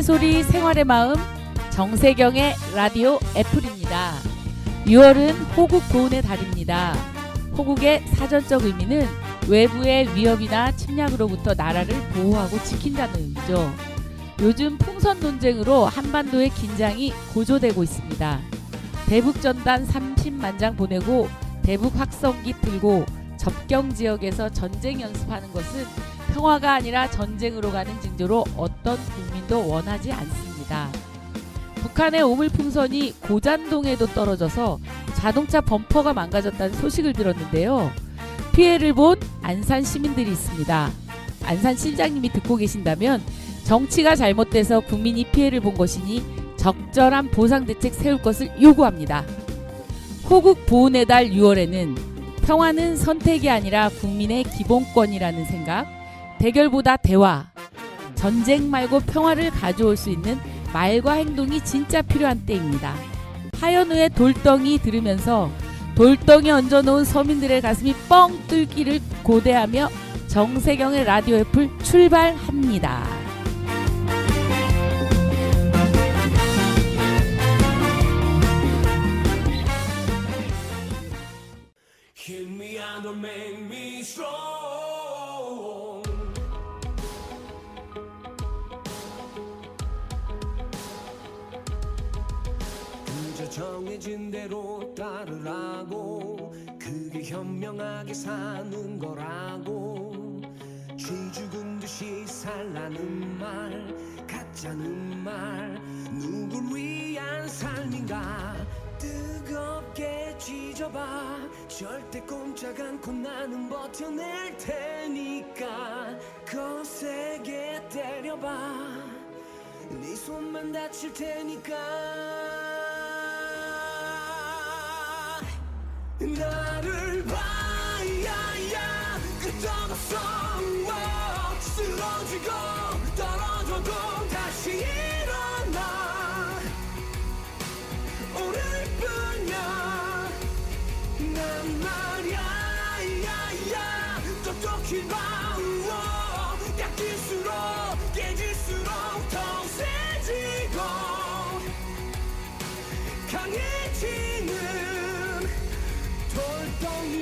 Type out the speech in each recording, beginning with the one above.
소리 생활의 마음 정세경의 라디오 애플입니다. 6월은 호국 보훈의 달입니다. 호국의 사전적 의미는 외부의 위협이나 침략으로부터 나라를 보호하고 지킨다는 의미죠. 요즘 풍선 논쟁으로 한반도의 긴장이 고조되고 있습니다. 대북 전단 30만 장 보내고 대북 확성기 들고 접경 지역에서 전쟁 연습하는 것은 평화가 아니라 전쟁으로 가는 징조로 어떤 국민도 원하지 않습니다. 북한의 오물풍선이 고잔동에도 떨어져서 자동차 범퍼가 망가졌다는 소식을 들었는데요. 피해를 본 안산 시민들이 있습니다. 안산 시장님이 듣고 계신다면 정치가 잘못돼서 국민이 피해를 본 것이니 적절한 보상대책 세울 것을 요구합니다. 호국 보훈의 달 6월에는 평화는 선택이 아니라 국민의 기본권이라는 생각, 대결보다 대화, 전쟁 말고 평화를 가져올 수 있는 말과 행동이 진짜 필요한 때입니다. 하현우의 돌덩이 들으면서 돌덩이 얹어놓은 서민들의 가슴이 뻥 뚫기를 고대하며 정세경의 라디오 애플 출발합니다. Hit me and don't make me strong. 그저 정해진 대로 따르라고, 그게 현명하게 사는 거라고. 쥐 죽은 듯이 살라는 말, 가짜는 말, 누굴 위한 삶인가. 뜨겁게 쥐져봐, 절대 꼼짝 않고 나는 버텨낼 테니까. 거세게 때려봐, 네 손만 다칠 테니까. 나를 봐, 야야, 끄떡없어. 쓰러지고 떨어져도 다시 일어나. 오늘뿐이야. 난 말야, 야야, 똑똑히 봐. 깎일수록 깨질수록 더 세지고 강해지는 돌덩이.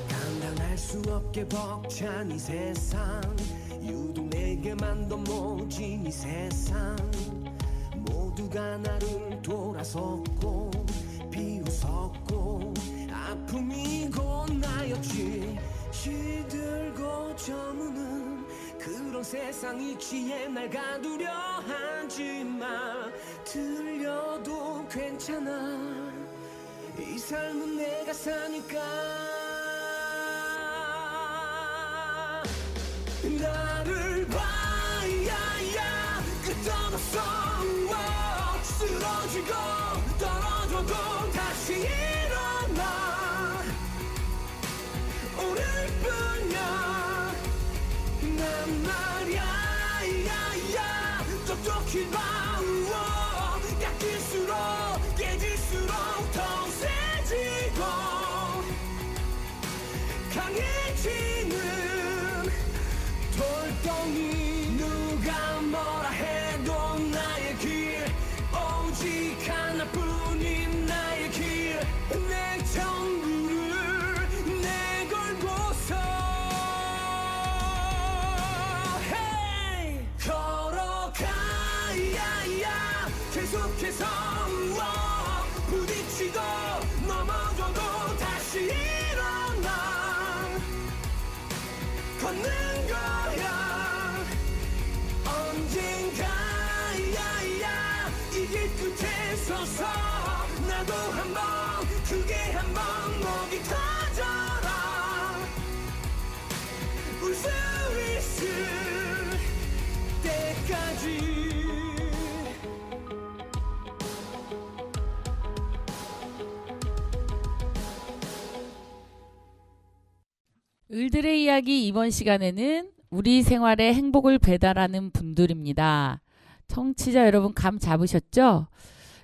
감당할 수 없게 벅찬 이 세상, 유독 내게만 더 모진 이 세상. 모두가 나를 돌아섰고 비웃었고 아픔이고 나였지. 시들고 저무는 그런 세상 이치에 날 가두려 하지마. 들려도 괜찮아, 이 삶은 내가 사니까. 나를 봐, 야야, 끄떡없어. 쓰러지고 떨어져도 다시 일어나. 오늘뿐이야. 난 말야, 야야, 똑똑히 봐. 깎일수록 깨질수록 더 세지고 강해지는 돌덩이. 누가 뭐라 해도 나의 길, 오직 하나뿐인 나의 길. 내 전부를 내걸고서 hey! 걸어가, 야야, 계속해서 부딪히고 넘어져도 다시 일어나. 걷는 거야 언젠가. 야야, 이 길 끝에 서서 나도 한번, 크게 한번 목이 터져라. 울 수 있을 때까지. 을들의 이야기 이번 시간에는 우리 생활에 행복을 배달하는 분들입니다. 청취자 여러분 감 잡으셨죠?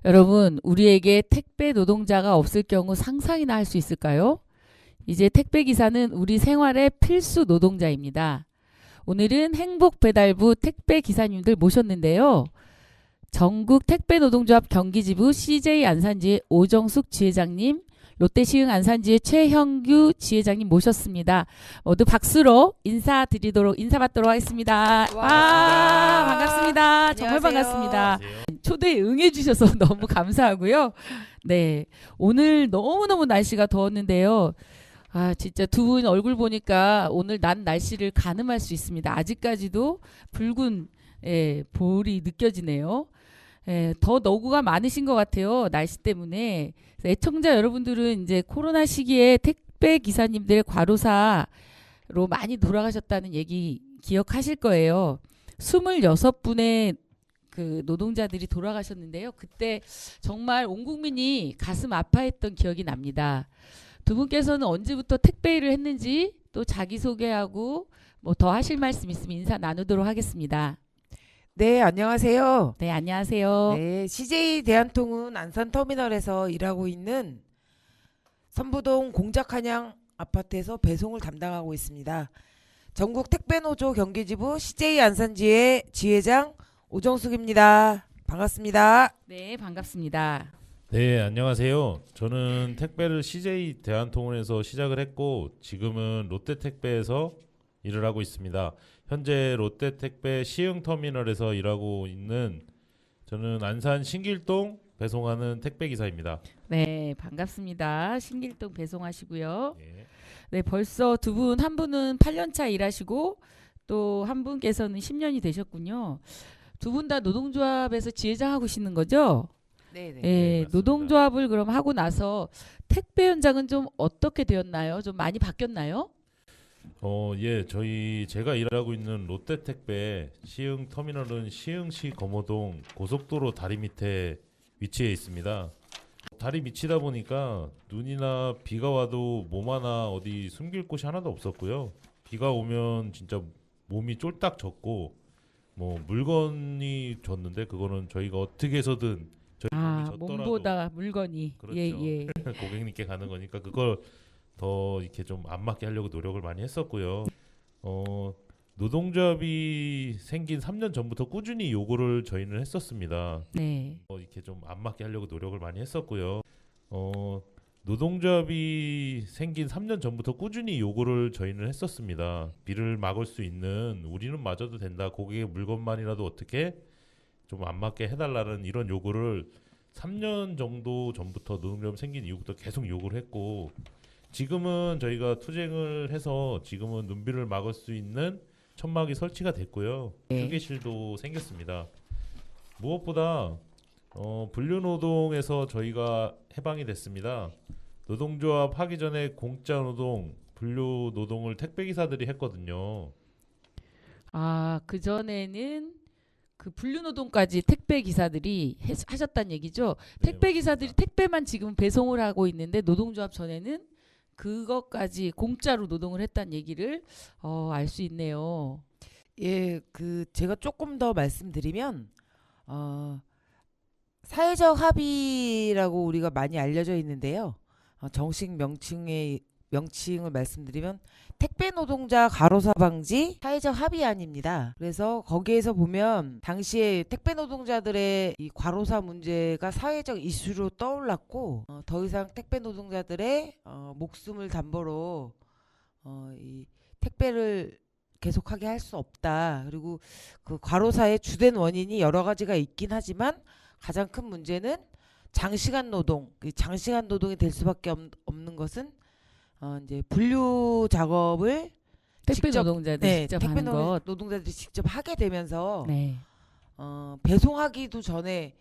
여러분, 우리에게 택배 노동자가 없을 경우 상상이나 할 수 있을까요? 이제 택배 기사는 우리 생활의 필수 노동자입니다. 오늘은 행복배달부 택배 기사님들 모셨는데요. 전국 택배노동조합 경기지부 CJ 안산지의 오정숙 지회장님, 롯데시흥 안산지의 최형규 지회장님 모셨습니다. 모두 박수로 인사받도록 하겠습니다. 와, 반갑습니다. 정말 반갑습니다. 초대에 응해주셔서 너무 감사하고요. 네, 오늘 너무너무 날씨가 더웠는데요. 아, 진짜 두 분 얼굴 보니까 오늘 난 날씨를 가늠할 수 있습니다. 아직까지도 붉은 볼이 느껴지네요. 더 노고가 많으신 것 같아요. 날씨 때문에. 애청자 여러분들은 이제 코로나 시기에 택배 기사님들의 과로사로 많이 돌아가셨다는 얘기 기억하실 거예요. 26분의 그 노동자들이 돌아가셨는데요. 그때 정말 온 국민이 가슴 아파했던 기억이 납니다. 두 분께서는 언제부터 택배 일을 했는지 또 자기소개하고 뭐 더 하실 말씀 있으면 인사 나누도록 하겠습니다. 네, 안녕하세요. 네, 안녕하세요. 네, CJ 대한통운 안산터미널에서 일하고 있는 선부동 공작한양 아파트에서 배송을 담당하고 있습니다. 전국 택배노조 경기지부 CJ 안산지회 지회장 오정숙입니다. 반갑습니다. 네, 반갑습니다. 네, 안녕하세요. 저는 택배를 CJ 대한통운에서 시작을 했고 지금은 롯데택배에서 일을 하고 있습니다. 현재 롯데택배 시흥터미널에서 일하고 있는 저는 안산 신길동 배송하는 택배기사입니다. 네, 반갑습니다. 신길동 배송하시고요. 예. 네, 벌써 두 분, 한 분은 8년차 일하시고 또 한 분께서는 10년이 되셨군요. 두 분 다 노동조합에서 지회장 하고 계시는 거죠? 네, 네. 네, 맞습니다. 노동조합을 그럼 하고 나서 택배 현장은 좀 어떻게 되었나요? 좀 많이 바뀌었나요? 예, 제가 일하고 있는 롯데택배 시흥터미널은 시흥시 검호동 고속도로 다리 밑에 위치해 있습니다. 다리 밑이다 보니까 눈이나 비가 와도 몸 하나 어디 숨길 곳이 하나도 없었고요. 비가 오면 진짜 몸이 쫄딱 젖고 뭐 물건이 젖는데 그거는 저희가 어떻게 해서든 저희 아, 몸이 젖더라도 몸보다 물건이. 그렇죠. 예. 고객님께 가는 거니까 그걸 더 이렇게 좀 안 맞게 하려고 노력을 많이 했었고요. 노동조합이 생긴 3년 전부터 꾸준히 요구를 저희는 했었습니다. 네. 이렇게 좀 안 맞게 하려고 노력을 많이 했었고요. 노동조합이 생긴 3년 전부터 꾸준히 요구를 저희는 했었습니다. 비를 막을 수 있는 우리는 맞아도 된다. 고객의 물건만이라도 어떻게 좀 안 맞게 해달라는 이런 요구를 3년 정도 전부터 노동조합 생긴 이후부터 계속 요구를 했고 지금은 저희가 투쟁을 해서 지금은 눈비를 막을 수 있는 천막이 설치가 됐고요. 네. 휴게실도 생겼습니다. 무엇보다 분류노동에서 저희가 해방이 됐습니다. 노동조합 하기 전에 공짜노동, 분류노동을 택배기사들이 했거든요. 아, 그전에는 그 분류노동까지 택배 기사들이 하셨다는 얘기죠. 네, 택배 기사들이 맞습니다. 택배만 지금 배송을 하고 있는데 노동조합 전에는 그것까지 공짜로 노동을 했다는 얘기를 알 수 있네요. 예, 제가 조금 더 말씀드리면 사회적 합의라고 우리가 많이 알려져 있는데요. 정식 명칭을 말씀드리면 택배 노동자 과로사 방지 사회적 합의안입니다. 그래서 거기에서 보면 당시에 택배 노동자들의 이 과로사 문제가 사회적 이슈로 떠올랐고 더 이상 택배 노동자들의 목숨을 담보로 이 택배를 계속하게 할 수 없다. 그리고 그 과로사의 주된 원인이 여러 가지가 있긴 하지만 가장 큰 문제는 장시간 노동, 장시간 노동이 될 수밖에 없는 것은 이제 분류 작업을 택배 직접, 노동자들이 직접 택배 하는 것. 노동자들이 직접 하게 되면서 네. 배송하기도 전에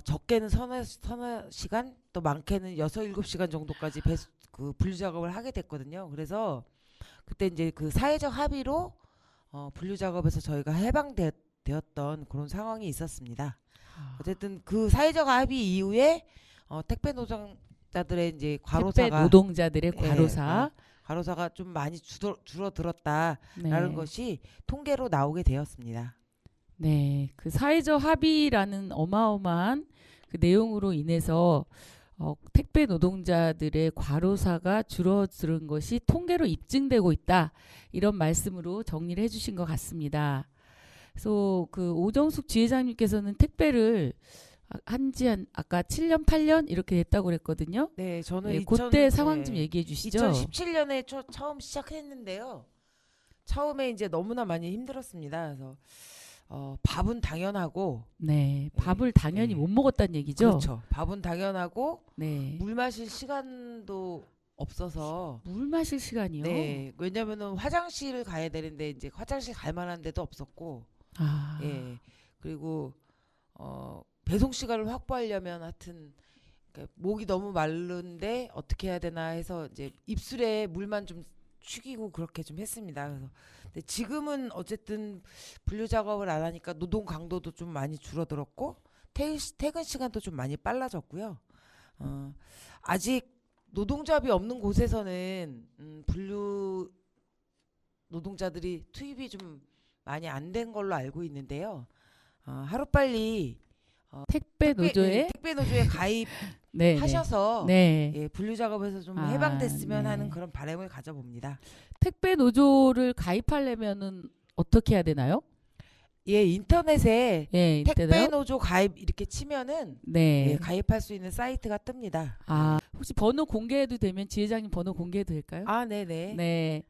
적게는 서너 시간 또 많게는 6-7시간 정도까지 그 분류 작업을 하게 됐거든요. 그래서 그때 이제 그 사회적 합의로 분류 작업에서 저희가 해방되었던 그런 상황이 있었습니다. 어쨌든 그 사회적 합의 이후에 택배 노동자들의 이제 과로사가 택배 노동자들의 과로사. 과로사가 좀 많이 줄어들었다라는 네. 것이 통계로 나오게 되었습니다. 네, 그 사회적 합의라는 어마어마한 그 내용으로 인해서 택배 노동자들의 과로사가 줄어드는 것이 통계로 입증되고 있다. 이런 말씀으로 정리를 해주신 것 같습니다. 그래서 그 오정숙 지회장님께서는 택배를 아까 7년, 8년 이렇게 됐다고 그랬거든요. 네, 저는 네, 그때 상황 좀 얘기해 주시죠. 2017년에 처음 시작했는데요. 처음에 이제 너무나 많이 힘들었습니다. 그래서 밥은 당연하고, 네, 밥을 네, 당연히 네. 못 먹었다는 얘기죠. 그렇죠. 밥은 당연하고 네, 물 마실 시간도 없어서. 물 마실 시간이요. 네, 왜냐면은 화장실을 가야 되는데 이제 화장실 갈 만한 데도 없었고, 아, 예, 그리고 배송 시간을 확보하려면 하여튼 그러니까 목이 너무 마른데 어떻게 해야 되나 해서 이제 입술에 물만 좀 축이고 그렇게 좀 했습니다. 그래서 근데 지금은 어쨌든 분류 작업을 안 하니까 노동 강도도 좀 많이 줄어들었고 퇴근 시간도 좀 많이 빨라졌고요. 아직 노동조합이 없는 곳에서는 분류 노동자들이 투입이 좀 많이 안 된 걸로 알고 있는데요. 하루빨리 택배 노조에 택배 노조에 네, 가입하셔서 네. 예, 분류 작업에서 좀 아, 해방됐으면 네. 하는 그런 바람을 가져봅니다. 택배 노조를 가입하려면은 어떻게 해야 되나요? 예, 인터넷에 예, 택배 이때요? 노조 가입 이렇게 치면은 네. 예, 가입할 수 있는 사이트가 뜹니다. 아, 혹시 번호 공개해도 되면 지회장님 번호 공개해도 될까요? 아, 네네. 네.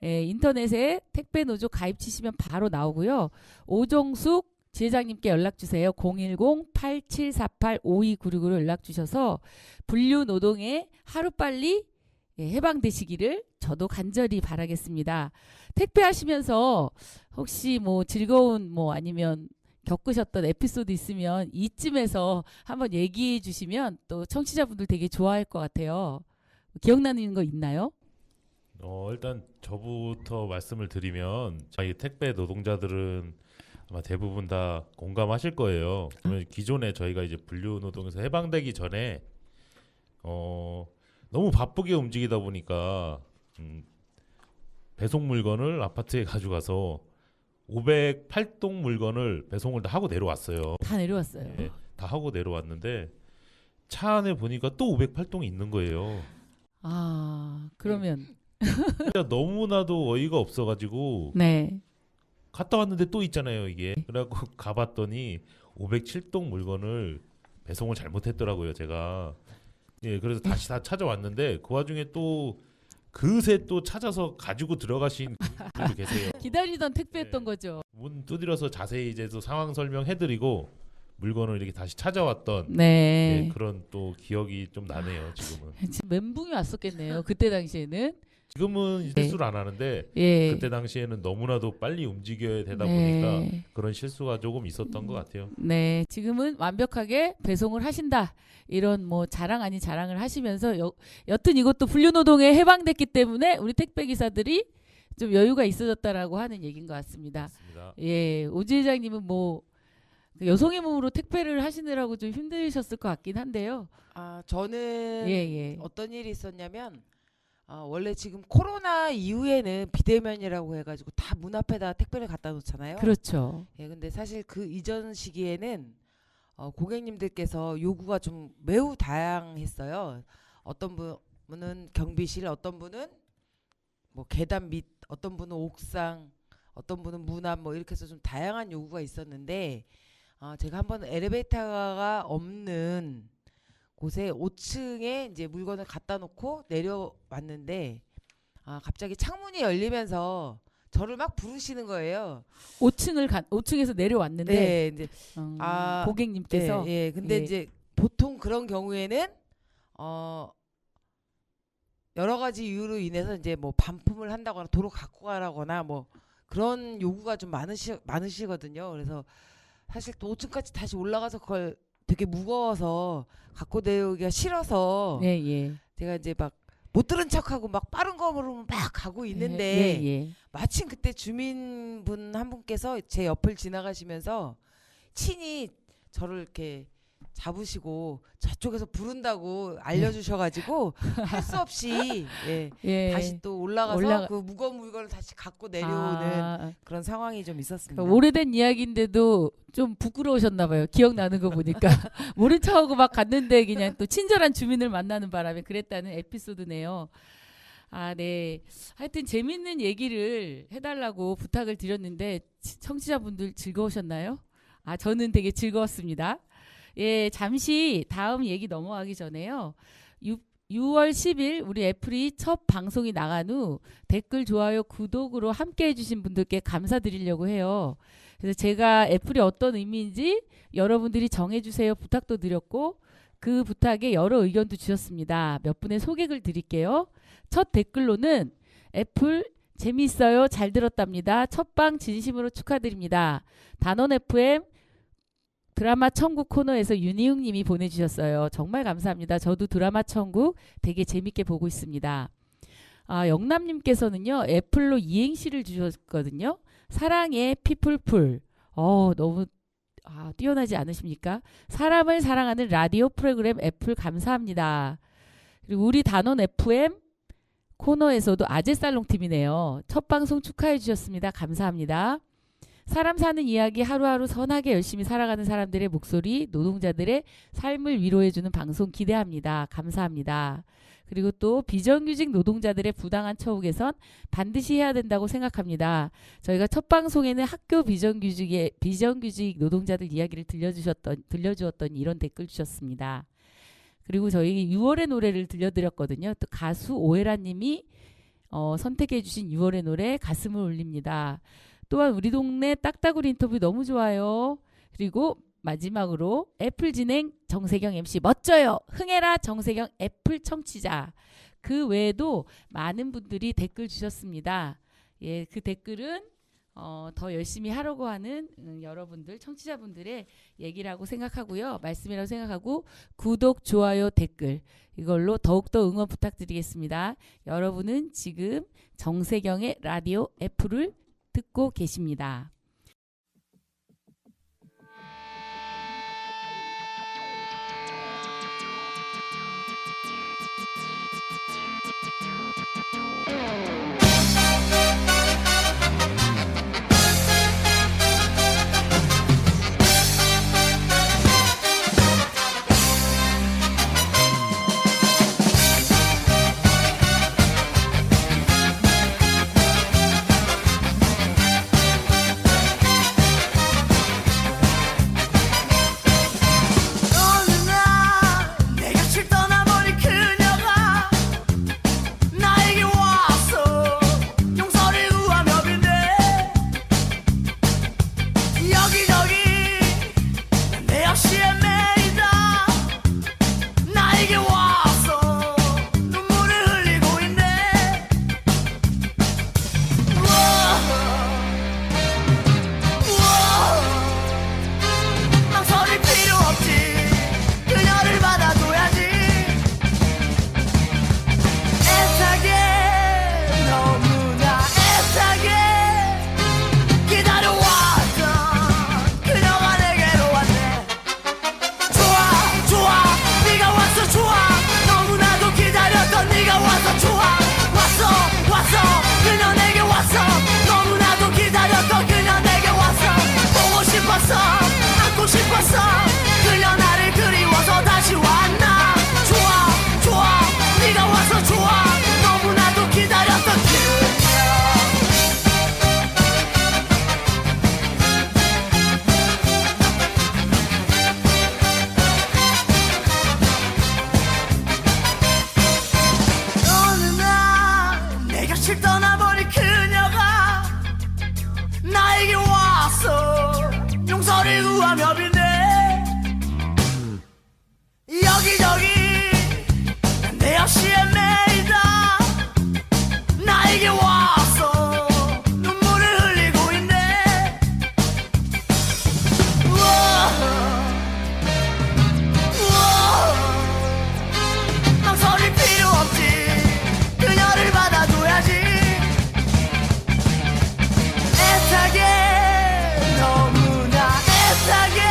예, 인터넷에 택배 노조 가입 치시면 바로 나오고요. 오정숙 지회장님께 연락 주세요. 010-8748-5296으로 연락 주셔서 분류 노동에 하루빨리 해방되시기를 저도 간절히 바라겠습니다. 택배 하시면서 혹시 뭐 즐거운 뭐 아니면 겪으셨던 에피소드 있으면 이쯤에서 한번 얘기해 주시면 또 청취자분들 되게 좋아할 것 같아요. 기억나는 거 있나요? 일단 저부터 말씀을 드리면 저희 택배 노동자들은 아마 대부분 다 공감하실 거예요. 그러면 기존에 저희가 이제 분류 노동에서 해방되기 전에 너무 바쁘게 움직이다 보니까 배송 물건을 아파트에 가져가서 508동 물건을 배송을 다 하고 내려왔어요. 다 내려왔어요. 예, 다 하고 내려왔는데 차 안에 보니까 또 508동이 있는 거예요. 아, 그러면 진짜 너무나도 어이가 없어가지고 네. 갔다 왔는데 또 있잖아요 이게. 그래갖고 가봤더니 507동 물건을 배송을 잘못했더라고요 제가. 예, 그래서 다시 다 찾아왔는데 그 와중에 또 그새 또 찾아서 가지고 들어가신 분들도 계세요. 기다리던 택배였던 네. 거죠. 문 두드려서 자세히 이제 또 상황 설명해드리고 물건을 이렇게 다시 찾아왔던 네. 예, 그런 또 기억이 좀 나네요 지금은. 지금 멘붕이 왔었겠네요. 그때 당시에는. 지금은 네. 실수를 안 하는데 예. 그때 당시에는 너무나도 빨리 움직여야 되다 네. 보니까 그런 실수가 조금 있었던 것 같아요. 네, 지금은 완벽하게 배송을 하신다. 이런 뭐 자랑 아닌 자랑을 하시면서 여튼 이것도 분류노동에 해방됐기 때문에 우리 택배 기사들이 좀 여유가 있어졌다라고 하는 얘기인 것 같습니다. 맞습니다. 예, 오지 회장님은 뭐 여성의 몸으로 택배를 하시느라고 좀 힘드셨을 것 같긴 한데요. 아, 저는 예, 예. 어떤 일이 있었냐면 원래 지금 코로나 이후에는 비대면이라고 해가지고 다 문 앞에다 택배를 갖다 놓잖아요. 그렇죠. 예, 근데 사실 그 이전 시기에는 고객님들께서 요구가 좀 매우 다양했어요. 어떤 분은 경비실, 어떤 분은 뭐 계단 밑, 어떤 분은 옥상, 어떤 분은 문 앞 뭐 이렇게 해서 좀 다양한 요구가 있었는데 제가 한번 엘리베이터가 없는 곳에 5층에 이제 물건을 갖다 놓고 내려왔는데 갑자기 창문이 열리면서 저를 막 부르시는 거예요. 5층에서 내려왔는데 네, 이제 고객님께서 예, 근데 예. 이제 보통 그런 경우에는 여러 가지 이유로 인해서 이제 뭐 반품을 한다거나 도로 갖고 가라거나 뭐 그런 요구가 좀 많으시거든요. 그래서 사실 또 5층까지 다시 올라가서 그걸 되게 무거워서 갖고 내려오기가 싫어서 예, 예. 제가 이제 막 못 들은 척하고 막 빠른 걸음으로 막 가고 있는데 예, 예. 마침 그때 주민분 한 분께서 제 옆을 지나가시면서 친히 저를 이렇게 잡으시고 저쪽에서 부른다고 알려주셔가지고 할 수 없이 예, 예. 다시 또 올라가서 올라가- 그 무거운 물건을 다시 갖고 내려오는 아, 그런 상황이 좀 있었습니다. 오래된 이야기인데도 좀 부끄러우셨나 봐요. 기억나는 거 보니까. 모른 척하고 막 갔는데 그냥 또 친절한 주민을 만나는 바람에 그랬다는 에피소드네요. 아, 네. 하여튼 재밌는 얘기를 해달라고 부탁을 드렸는데 청취자분들 즐거우셨나요? 아, 저는 되게 즐거웠습니다. 예, 잠시 다음 얘기 넘어가기 전에요. 6월 10일 우리 애플이 첫 방송이 나간 후 댓글, 좋아요, 구독으로 함께 해주신 분들께 감사드리려고 해요. 그래서 제가 애플이 어떤 의미인지 여러분들이 정해주세요 부탁도 드렸고 그 부탁에 여러 의견도 주셨습니다. 몇 분의 소개를 드릴게요. 첫 댓글로는 애플 재미있어요. 잘 들었답니다. 첫방 진심으로 축하드립니다. 단원 FM 드라마 천국 코너에서 윤희웅 님이 보내주셨어요. 정말 감사합니다. 저도 드라마 천국 되게 재밌게 보고 있습니다. 아, 영남님께서는요. 애플로 이행시를 주셨거든요. 사랑의 피플풀. 너무 뛰어나지 않으십니까? 사람을 사랑하는 라디오 프로그램 애플 감사합니다. 그리고 우리 단원 FM 코너에서도 아재살롱팀이네요. 첫 방송 축하해 주셨습니다. 감사합니다. 사람 사는 이야기 하루하루 선하게 열심히 살아가는 사람들의 목소리, 노동자들의 삶을 위로해주는 방송 기대합니다. 감사합니다. 그리고 또 비정규직 노동자들의 부당한 처우 개선 반드시 해야 된다고 생각합니다. 저희가 첫 방송에는 학교 비정규직 노동자들 이야기를 들려주었던 이런 댓글 주셨습니다. 그리고 저희 6월의 노래를 들려드렸거든요. 또 가수 오해라 님이 선택해 주신 6월의 노래 가슴을 울립니다. 또한 우리 동네 딱따구리 인터뷰 너무 좋아요. 그리고 마지막으로 애플 진행 정세경 MC 멋져요. 흥해라 정세경 애플 청취자. 그 외에도 많은 분들이 댓글 주셨습니다. 예, 그 댓글은 더 열심히 하려고 하는 여러분들 청취자분들의 얘기라고 생각하고요. 말씀이라고 생각하고 구독, 좋아요, 댓글 이걸로 더욱더 응원 부탁드리겠습니다. 여러분은 지금 정세경의 라디오 애플을 듣고 계십니다. 애타게 너무나 애타게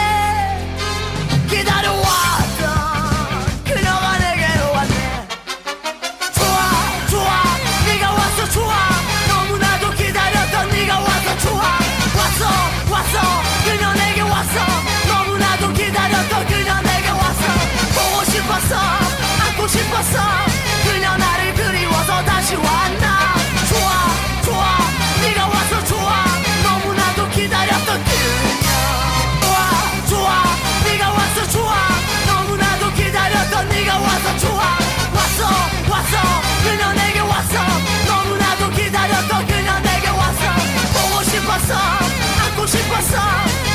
싶었어 안고 싶었어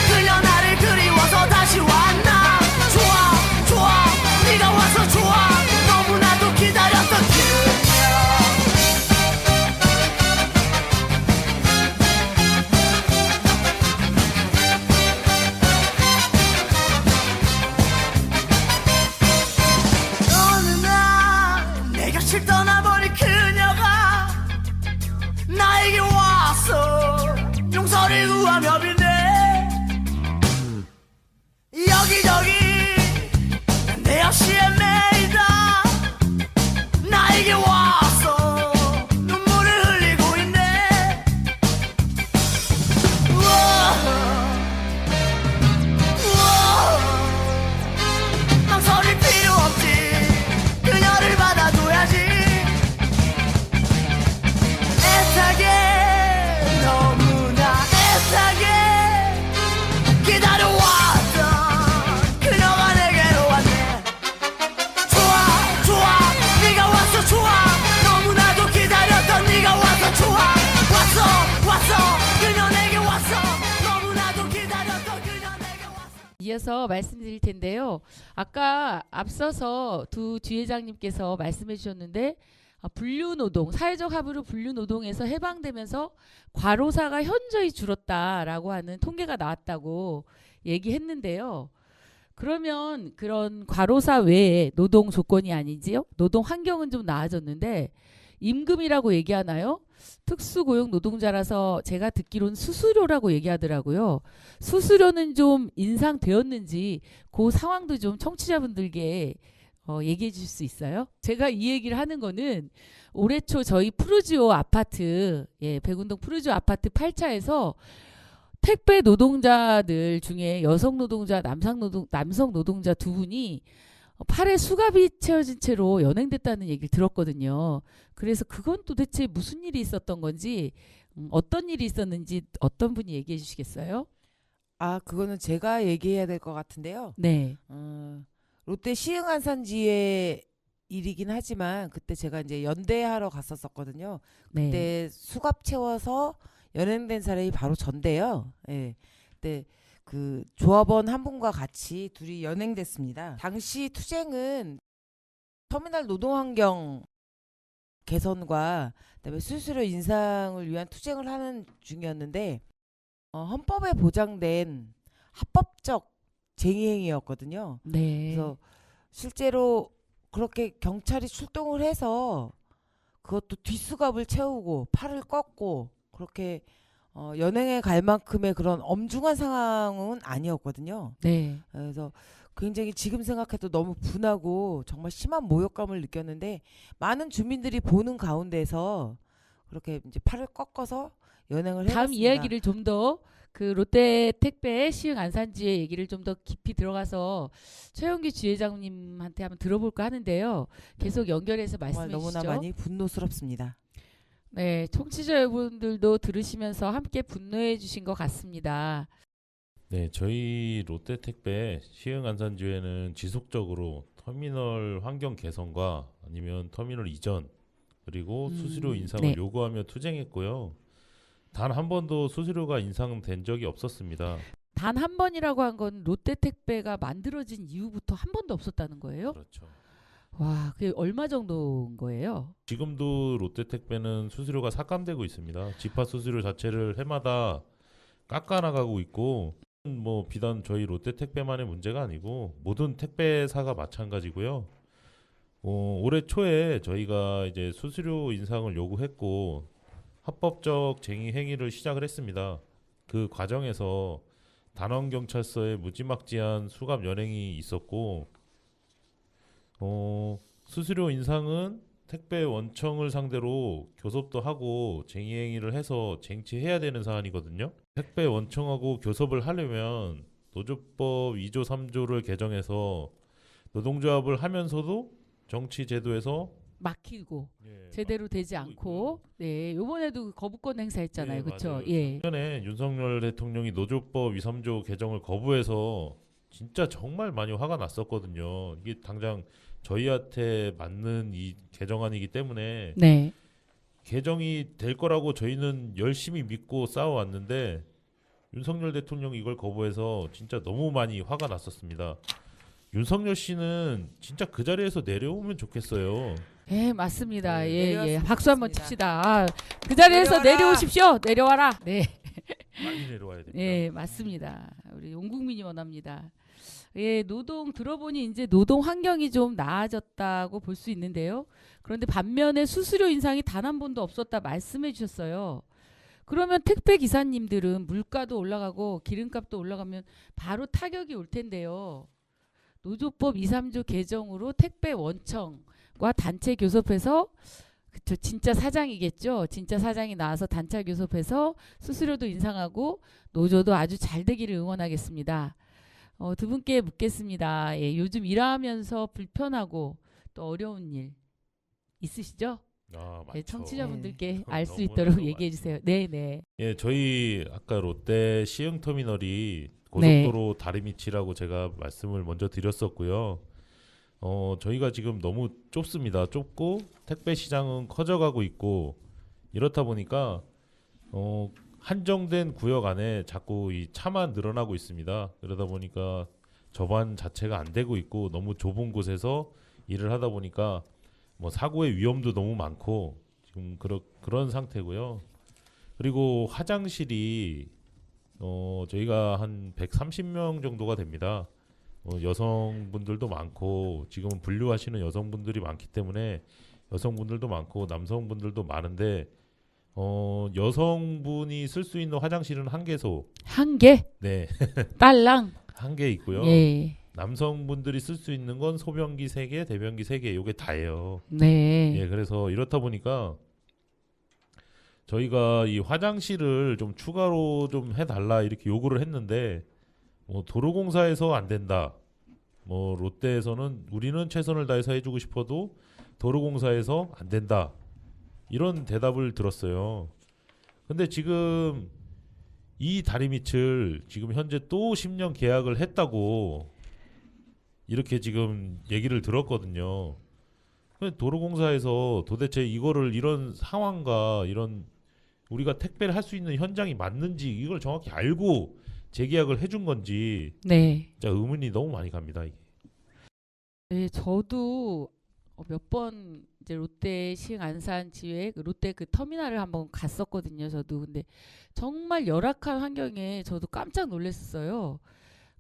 그녀 나를 그리워서 다시 왔나 좋아 좋아 네가 와서 좋아 너무나도 기다렸던 그녀 어느 날 내 곁을 떠나버린 그녀가 나에게 와서 용서를 구하며 빌네 여기저기 내 없이 헤매이다 나에게 와서 눈물을 흘리고 있네 우와, 우와, 망설일 필요 없지 그녀를 받아줘야지 애타게 너무나 애타게 기다려왔던 그녀가 내게로 왔네 좋아 좋아 네가 와서 좋아 너무나도 기다렸던 네가 와서 좋아 왔어 그녀 내게 왔어 너무나도 기다렸던 그녀 내게 왔어 이어서 말씀드릴 텐데요. 아까 앞서서 두 주회장님께서 말씀해 주셨는데 분류노동, 사회적 합의로 분류노동에서 해방되면서 과로사가 현저히 줄었다라고 하는 통계가 나왔다고 얘기했는데요. 그러면 그런 과로사 외에 노동 조건이 아니지요? 노동 환경은 좀 나아졌는데 임금이라고 얘기하나요? 특수고용 노동자라서 제가 듣기로는 수수료라고 얘기하더라고요. 수수료는 좀 인상되었는지 그 상황도 좀 청취자분들께 얘기해 주실 수 있어요? 제가 이 얘기를 하는 거는 올해 초 저희 푸르지오 아파트, 백운동 푸르지오 아파트 8차에서 택배 노동자들 중에 여성 노동자, 남성 노동자 두 분이 팔에 수갑이 채워진 채로 연행됐다는 얘기를 들었거든요. 그래서 그건 도대체 무슨 일이 있었던 건지, 어떤 일이 있었는지 어떤 분이 얘기해 주시겠어요? 아, 그거는 제가 얘기해야 될 것 같은데요. 네. 롯데 시흥안산지의 일이긴 하지만 그때 제가 이제 연대하러 갔었거든요. 네. 그때 수갑 채워서 연행된 사람이 바로 전데요. 예. 그때 그 조합원 한 분과 같이 둘이 연행됐습니다. 당시 투쟁은 터미널 노동환경 개선과 그다음에 수수료 인상을 위한 투쟁을 하는 중이었는데 헌법에 보장된 합법적 쟁의행위였거든요. 네. 그래서 실제로 그렇게 경찰이 출동을 해서 그것도 뒷수갑을 채우고 팔을 꺾고 그렇게 연행에 갈 만큼의 그런 엄중한 상황은 아니었거든요. 네. 그래서 굉장히 지금 생각해도 너무 분하고 정말 심한 모욕감을 느꼈는데 많은 주민들이 보는 가운데서 그렇게 이제 팔을 꺾어서 연행을 해봤습니다. 다음 이야기를 좀 더 그 롯데 택배 시흥 안산지의 얘기를 좀 더 깊이 들어가서 최영기 주회장님한테 한번 들어볼까 하는데요. 계속 연결해서 정말 말씀해 너무나 주시죠. 많이 분노스럽습니다. 네, 청취자 여러분들도 들으시면서 함께 분노해 주신 것 같습니다. 네, 저희 롯데택배 시흥안산지회는 지속적으로 터미널 환경 개선과 아니면 터미널 이전 그리고 수수료 인상을 네. 요구하며 투쟁했고요. 단 한 번도 수수료가 인상된 적이 없었습니다. 단 한 번이라고 한 건 롯데 택배가 만들어진 이후부터 한 번도 없었다는 거예요? 그렇죠. 와, 그게 얼마 정도인 거예요? 지금도 롯데택배는 수수료가 삭감되고 있습니다. 집합 수수료 자체를 해마다 깎아나가고 있고 뭐 비단 저희 롯데택배만의 문제가 아니고 모든 택배사가 마찬가지고요. 올해 초에 저희가 이제 수수료 인상을 요구했고 합법적 쟁의 행위를 시작을 했습니다. 그 과정에서 단원경찰서에 무지막지한 수갑 연행이 있었고 수수료 인상은 택배 원청을 상대로 교섭도 하고 쟁의 행위를 해서 쟁취해야 되는 사안이거든요. 택배 원청하고 교섭을 하려면 노조법 2조 3조를 개정해서 노동조합을 하면서도 정치 제도에서 막히고 제대로 되지 않고 네, 요번에도 거부권 행사했잖아요. 예, 그렇죠? 맞아요. 예. 작년에 윤석열 대통령이 노조법 2, 3조 개정을 거부해서 진짜 정말 많이 화가 났었거든요. 이게 당장 저희한테 맞는 이 개정안이기 때문에 네. 개정이 될 거라고 저희는 열심히 믿고 싸워왔는데 윤석열 대통령이 이걸 거부해서 진짜 너무 많이 화가 났었습니다. 윤석열 씨는 진짜 그 자리에서 내려오면 좋겠어요. 예, 맞습니다. 네, 예, 예. 내려왔으면 박수 한번 좋겠습니다. 칩시다. 아, 그 자리에서 내려와라. 내려오십시오. 내려와라. 네. 빨리 내려와야 됩니다. 예, 맞습니다. 우리 온 국민이 원합니다. 예, 노동 들어보니 이제 노동 환경이 좀 나아졌다고 볼 수 있는데요. 그런데 반면에 수수료 인상이 단 한 번도 없었다 말씀해 주셨어요. 그러면 택배 기사님들은 물가도 올라가고 기름값도 올라가면 바로 타격이 올 텐데요. 노조법 2, 3조 개정으로 택배 원청과 단체 교섭해서 그쵸, 진짜 사장이겠죠. 진짜 사장이 나와서 단체 교섭해서 수수료도 인상하고 노조도 아주 잘 되기를 응원하겠습니다. 두 분께 묻겠습니다. 예, 요즘 일하면서 불편하고 또 어려운 일 있으시죠? 아, 예, 맞죠. 청취자분들께 네. 알 수 너무나 있도록 너무 얘기해 많죠. 주세요. 네, 네. 예, 저희 아까 롯데 시흥터미널이 고속도로 다리 밑이라고 제가 말씀을 먼저 드렸었고요. 저희가 지금 너무 좁습니다. 좁고 택배 시장은 커져가고 있고 이렇다 보니까 한정된 구역 안에 자꾸 이 차만 늘어나고 있습니다. 그러다 보니까 접안 자체가 안 되고 있고 너무 좁은 곳에서 일을 하다 보니까 뭐 사고의 위험도 너무 많고 지금 그런 상태고요. 그리고 화장실이 저희가 한 130명 정도가 됩니다. 여성분들도 많고 지금은 분류하시는 여성분들이 많기 때문에 여성분들도 많고 남성분들도 많은데 여성분이 쓸 수 있는 화장실은 한 개소, 한 개? 네, 딸랑? 한 개 있고요. 예. 남성분들이 쓸 수 있는 건 소변기 3개, 대변기 3개, 요게 다예요. 네. 예, 그래서 이렇다 보니까 저희가 이 화장실을 좀 추가로 좀 해달라 이렇게 요구를 했는데 도로공사에서 안 된다. 롯데에서는 우리는 최선을 다해서 해주고 싶어도 도로공사에서 안 된다. 이런 대답을 들었어요. 근데 지금 이 다리밑을 지금 현재 또 10년 계약을 했다고 이렇게 지금 얘기를 들었거든요. 근데 도로공사에서 도대체 이거를 이런 상황과 이런 우리가 택배를 할 수 있는 현장이 맞는지 이걸 정확히 알고 재계약을 해준 건지 네. 진짜 의문이 너무 많이 갑니다. 이게. 네, 저도 몇 번 이제 롯데 시흥 안산 지회 롯데 그 터미널을 한번 갔었거든요. 저도 근데 정말 열악한 환경에 저도 깜짝 놀랐었어요.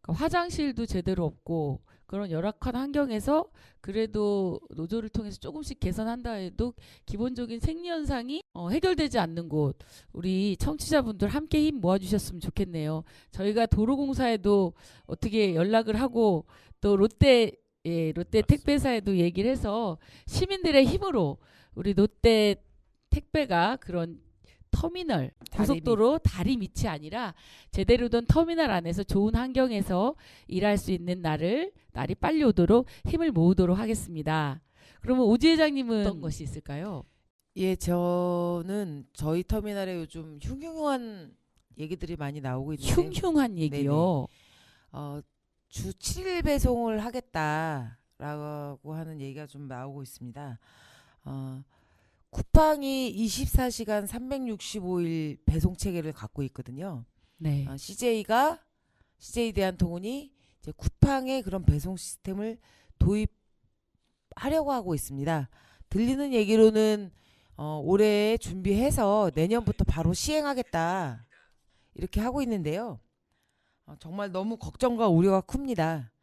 그러니까 화장실도 제대로 없고 그런 열악한 환경에서 그래도 노조를 통해서 조금씩 개선한다 해도 기본적인 생리 현상이 해결되지 않는 곳 우리 청취자분들 함께 힘 모아주셨으면 좋겠네요. 저희가 도로공사에도 어떻게 연락을 하고 또 롯데 맞습니다. 택배사에도 얘기를 해서 시민들의 힘으로 우리 롯데 택배가 그런 터미널 고속도로 다리 밑이 아니라 제대로 된 터미널 안에서 좋은 환경에서 일할 수 있는 날이 빨리 오도록 힘을 모으도록 하겠습니다. 그러면 오지 회장님은 어떤 것이 있을까요? 예, 저는 저희 터미널에 요즘 흉흉한 얘기들이 많이 나오고 있는데 흉흉한 얘기요. 주 7일 배송을 하겠다라고 하는 얘기가 좀 나오고 있습니다. 쿠팡이 24시간 365일 배송 체계를 갖고 있거든요. 네. CJ 대한통운이 이제 쿠팡의 그런 배송 시스템을 도입하려고 하고 있습니다. 들리는 얘기로는 올해 준비해서 내년부터 바로 시행하겠다 이렇게 하고 있는데요. 정말 너무 걱정과 우려가 큽니다.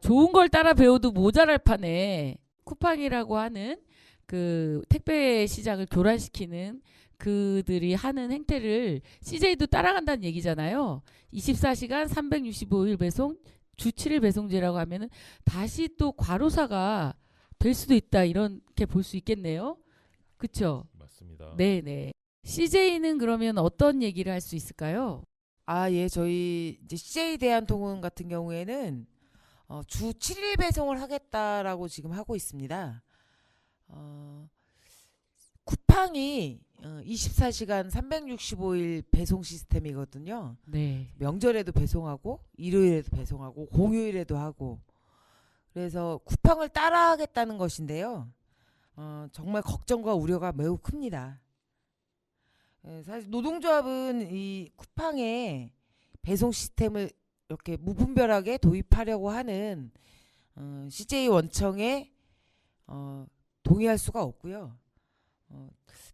좋은 걸 따라 배워도 모자랄 판에 쿠팡이라고 하는 그 택배 시장을 교란시키는 그들이 하는 행태를 CJ도 따라간다는 얘기잖아요. 24시간 365일 배송, 주 7일 배송제라고 하면은 다시 또 과로사가 될 수도 있다 이렇게 볼 수 있겠네요. 그렇죠? 맞습니다. 네네. CJ는 그러면 어떤 얘기를 할 수 있을까요? 예, 저희 이제 CJ 대한통운 같은 경우에는 주 7일 배송을 하겠다라고 지금 하고 있습니다. 쿠팡이 24시간 365일 배송 시스템이거든요. 네. 명절에도 배송하고 일요일에도 배송하고 공휴일에도 하고 그래서 쿠팡을 따라하겠다는 것인데요. 정말 걱정과 우려가 매우 큽니다. 사실 노동조합은 이 쿠팡에 배송 시스템을 이렇게 무분별하게 도입하려고 하는 CJ 원청에 동의할 수가 없고요.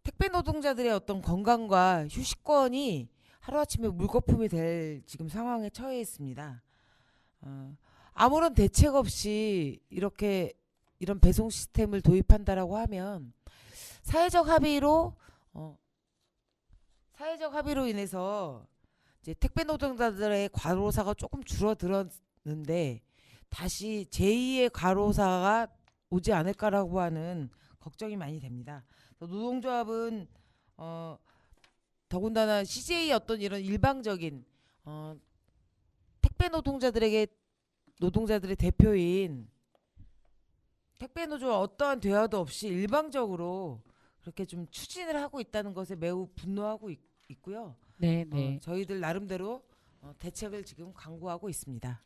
택배 노동자들의 어떤 건강과 휴식권이 하루아침에 물거품이 될 지금 상황에 처해 있습니다. 아무런 대책 없이 이런 배송 시스템을 도입한다라고 하면 사회적 합의로 인해서 이제 택배 노동자들의 과로사가 조금 줄어들었는데 다시 제2의 과로사가 오지 않을까라고 하는 걱정이 많이 됩니다. 노동조합은 더군다나 CJ 어떤 이런 일방적인 택배 노동자들의 대표인 택배 노조와 어떠한 대화도 없이 일방적으로 그렇게 좀 추진을 하고 있다는 것에 매우 분노하고 있고요. 네, 네. 저희들 나름대로 대책을 지금 강구하고 있습니다.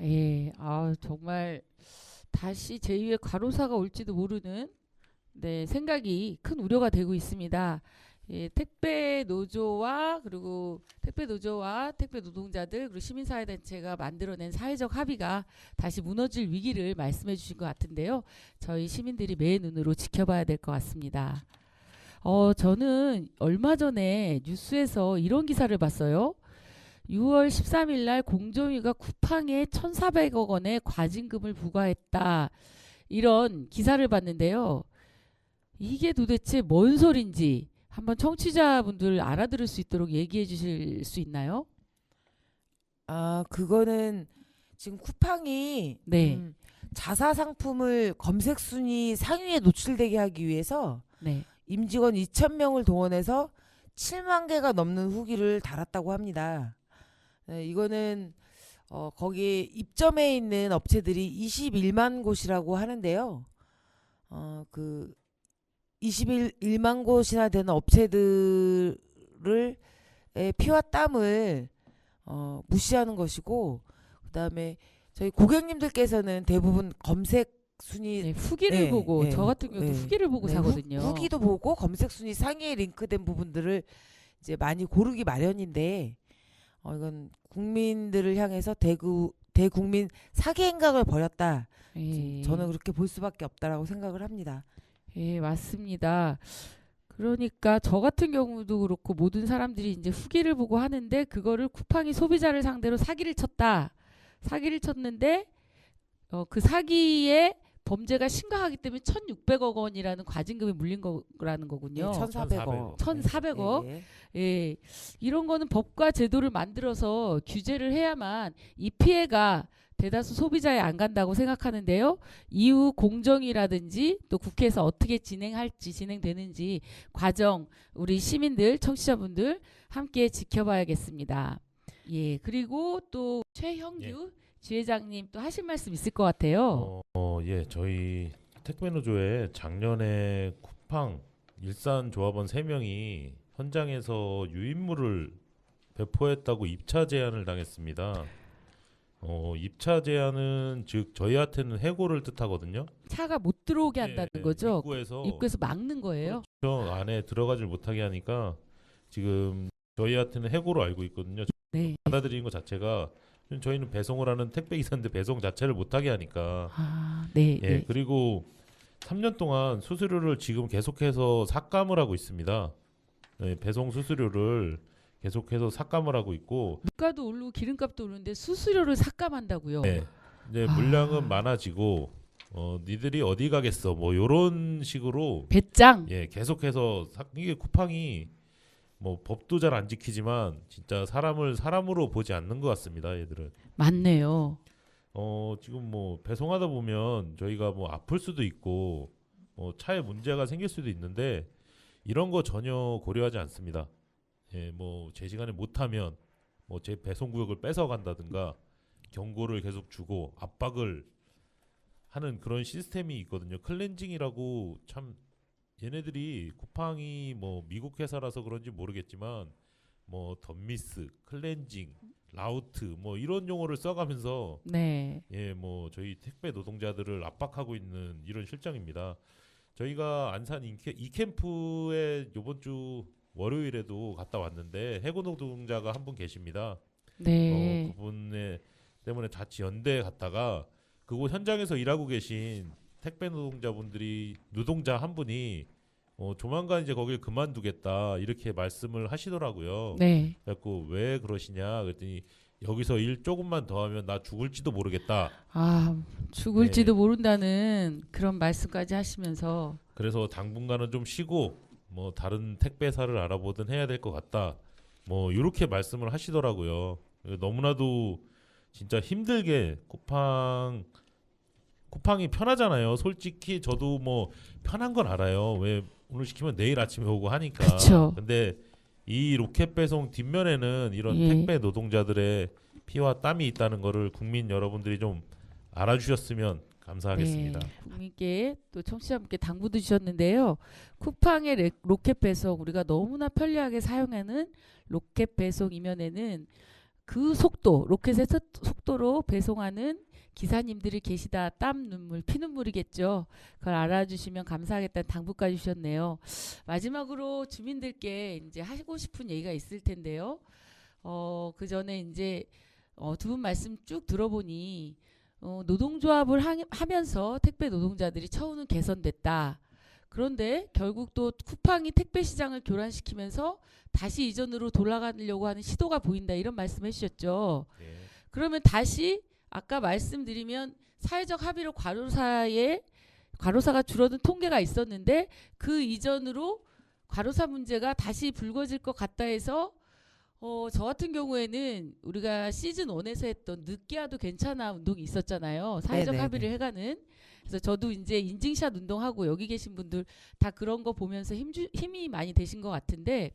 예, 정말 다시 제2의 과로사가 올지도 모르는 생각이 큰 우려가 되고 있습니다. 예, 택배 노조와 택배 노동자들 그리고 시민사회단체가 만들어낸 사회적 합의가 다시 무너질 위기를 말씀해 주신 것 같은데요. 저희 시민들이 매의 눈으로 지켜봐야 될 것 같습니다. 저는 얼마 전에 뉴스에서 이런 기사를 봤어요. 6월 13일 날 공정위가 쿠팡에 1,400억 원의 과징금을 부과했다. 이런 기사를 봤는데요. 이게 도대체 뭔 소린지 한번 청취자분들 알아들을 수 있도록 얘기해 주실 수 있나요? 그거는 지금 쿠팡이 네. 자사 상품을 검색 순위 상위에 노출되게 하기 위해서 네. 임직원 2,000명을 동원해서 7만 개가 넘는 후기를 달았다고 합니다. 이거는 거기에 입점해 있는 업체들이 21만 곳이라고 하는데요. 그 21만 곳이나 되는 업체들을 피와 땀을 무시하는 것이고, 그다음에 저희 고객님들께서는 대부분 검색 순위 후기를 보고 저 같은 경우도 후기를 보고 사거든요. 후기도 보고 검색 순위 상위에 링크된 부분들을 이제 많이 고르기 마련인데 이건 국민들을 향해서 대국민 사기 행각을 벌였다. 저는 그렇게 볼 수밖에 없다라고 생각을 합니다. 예, 맞습니다. 그러니까 저 같은 경우도 그렇고 모든 사람들이 이제 후기를 보고 하는데 그거를 쿠팡이 소비자를 상대로 사기를 쳤다. 사기를 쳤는데 그 사기의 범죄가 심각하기 때문에 1,600억 원이라는 과징금이 물린 거라는 거군요. 1,400억. 1,400억. 예. 이런 거는 법과 제도를 만들어서 규제를 해야만 이 피해가 대다수 소비자에 안 간다고 생각하는데요. 이후 공정이라든지 또 국회에서 어떻게 진행되는지 과정 우리 시민들, 청취자분들 함께 지켜봐야겠습니다. 예. 그리고 또 최형규 지회장님 또 하실 말씀 있을 것 같아요. 예, 저희 택배노조에 작년에 쿠팡 일산 조합원 3명이 현장에서 유인물을 배포했다고 입차 제한을 당했습니다. 입차 제한은 즉 저희한테는 해고를 뜻하거든요. 차가 못 들어오게 한다는 거죠. 입구에서 막는 거예요. 그렇죠. 안에 들어가질 못하게 하니까 지금 저희한테는 해고로 알고 있거든요. 네. 받아들이는 것 자체가 저희는 배송을 하는 택배 기사인데 배송 자체를 못하게 하니까. 네. 예, 네. 그리고 3년 동안 수수료를 지금 계속해서 삭감을 하고 있습니다. 예, 배송 수수료를 계속해서 삭감을 하고 있고. 물가도 오르고 기름값도 오르는데 수수료를 삭감한다고요. 네. 이제 물량은 많아지고 니들이 어디 가겠어? 뭐 요런 식으로 배짱. 예, 계속해서 이게 쿠팡이 뭐 법도 잘 안 지키지만 진짜 사람을 사람으로 보지 않는 것 같습니다. 얘들은. 맞네요. 지금 뭐 배송하다 보면 저희가 뭐 아플 수도 있고 뭐 차에 문제가 생길 수도 있는데 이런 거 전혀 고려하지 않습니다. 예, 뭐 제 시간에 못하면 뭐 제 배송 구역을 뺏어간다든가 경고를 계속 주고 압박을 하는 그런 시스템이 있거든요. 클렌징이라고 참 얘네들이 쿠팡이 뭐 미국 회사라서 그런지 모르겠지만 뭐 덤미스, 클렌징, 라우트 뭐 이런 용어를 써가면서 네. 예, 뭐 저희 택배 노동자들을 압박하고 있는 이런 실정입니다. 저희가 안산 이캠프에 이번 주 월요일에도 갔다 왔는데 해고 노동자가 한 분 계십니다. 네. 그분의 때문에 같이 연대에 갔다가 그곳 현장에서 일하고 계신 택배 노동자 한 분이 조만간 이제 거길 그만두겠다 이렇게 말씀을 하시더라고요. 네. 그래갖고 왜 그러시냐 그랬더니 여기서 일 조금만 더 하면 나 죽을지도 모르겠다. 아, 죽을지도 네. 모른다는 그런 말씀까지 하시면서 그래서 당분간은 좀 쉬고 뭐 다른 택배사를 알아보든 해야 될 것 같다. 뭐 이렇게 말씀을 하시더라고요. 너무나도 진짜 힘들게 쿠팡이 편하잖아요. 솔직히 저도 뭐 편한 건 알아요. 왜 오늘 시키면 내일 아침에 오고 하니까. 그쵸. 근데 이 로켓 배송 뒷면에는 이런 예. 택배 노동자들의 피와 땀이 있다는 거를 국민 여러분들이 좀 알아주셨으면 감사하겠습니다. 네, 국민께 또 청취자분께 당부도 주셨는데요. 쿠팡의 로켓 배송 우리가 너무나 편리하게 사용하는 로켓 배송 이면에는 그 속도, 로켓의 속도로 배송하는 기사님들이 계시다. 땀, 눈물, 피눈물이겠죠. 그걸 알아주시면 감사하겠다는 당부까지 주셨네요. 마지막으로 주민들께 이제 하시고 싶은 얘기가 있을 텐데요. 그 전에 이제 두 분 말씀 쭉 들어보니 노동조합을 하면서 택배 노동자들이 처우는 개선됐다. 그런데 결국 또 쿠팡이 택배 시장을 교란시키면서 다시 이전으로 돌아가려고 하는 시도가 보인다. 이런 말씀 해주셨죠. 네. 그러면 다시 아까 말씀드리면 사회적 합의로 과로사가 줄어든 통계가 있었는데 그 이전으로 과로사 문제가 다시 불거질 것 같다 해서 저 같은 경우에는 우리가 시즌 1에서 했던 늦게 와도 괜찮아 운동이 있었잖아요. 사회적 네네네. 합의를 해가는. 그래서 저도 이제 인증샷 운동하고 여기 계신 분들 다 그런 거 보면서 힘이 많이 되신 것 같은데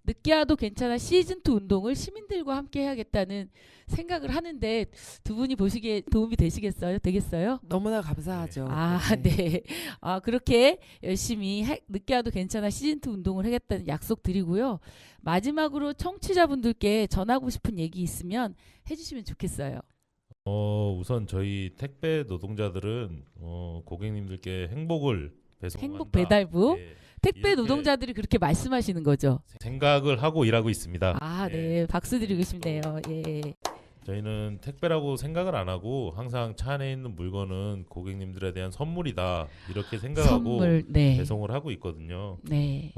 늦게 와도 괜찮아 시즌2 운동을 시민들과 함께 해야겠다는 생각을 하는데 두 분이 보시기에 도움이 되겠어요? 너무나 감사하죠. 아, 네. 아, 그렇게 열심히 늦게 와도 괜찮아 시즌2 운동을 하겠다는 약속 드리고요. 마지막으로 청취자분들께 전하고 싶은 얘기 있으면 해주시면 좋겠어요. 우선 저희 택배 노동자들은 고객님들께 행복을 배송한다. 행복 배달부. 네, 택배 이렇게 노동자들이 그렇게 말씀하시는 거죠. 생각을 하고 일하고 있습니다. 아, 예. 네. 박수 드리고 싶네요. 예. 저희는 택배라고 생각을 안 하고 항상 차 안에 있는 물건은 고객님들에 대한 선물이다 이렇게 생각하고 선물, 네. 배송을 하고 있거든요. 네.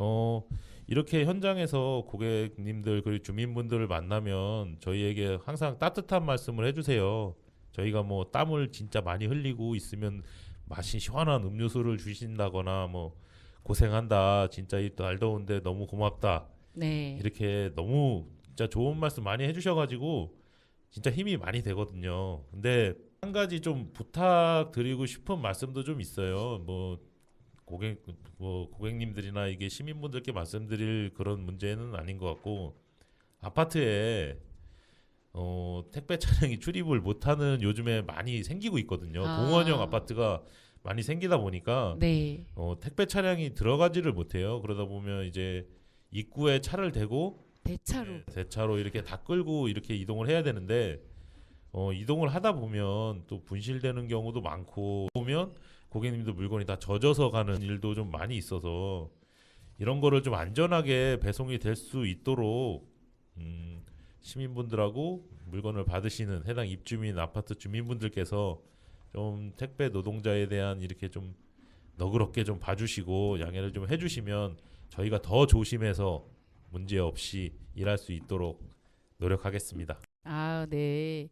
이렇게 현장에서 고객님들 그리고 주민분들을 만나면 저희에게 항상 따뜻한 말씀을 해주세요. 저희가 뭐 땀을 진짜 많이 흘리고 있으면 맛이 시원한 음료수를 주신다거나 뭐 고생한다 진짜 이 날 더운데 너무 고맙다 네. 이렇게 너무 진짜 좋은 말씀 많이 해주셔가지고 진짜 힘이 많이 되거든요. 근데 한 가지 좀 부탁드리고 싶은 말씀도 좀 있어요. 고객님들이나 이게 시민분들께 말씀드릴 그런 문제는 아닌 것 같고 아파트에 택배 차량이 출입을 못하는 요즘에 많이 생기고 있거든요. 아. 공원형 아파트가 많이 생기다 보니까 네. 택배 차량이 들어가지를 못해요. 그러다 보면 이제 입구에 차를 대고 대차로. 대차로 이렇게 다 끌고 이렇게 이동을 해야 되는데 이동을 하다 보면 또 분실되는 경우도 많고 보면 고객님들 물건이 다 젖어서 가는 일도 좀 많이 있어서 이런 거를 좀 안전하게 배송이 될 수 있도록 시민분들하고 물건을 받으시는 해당 입주민 아파트 주민분들께서 좀 택배 노동자에 대한 이렇게 좀 너그럽게 좀 봐주시고 양해를 좀 해주시면 저희가 더 조심해서 문제 없이 일할 수 있도록 노력하겠습니다. 아, 네.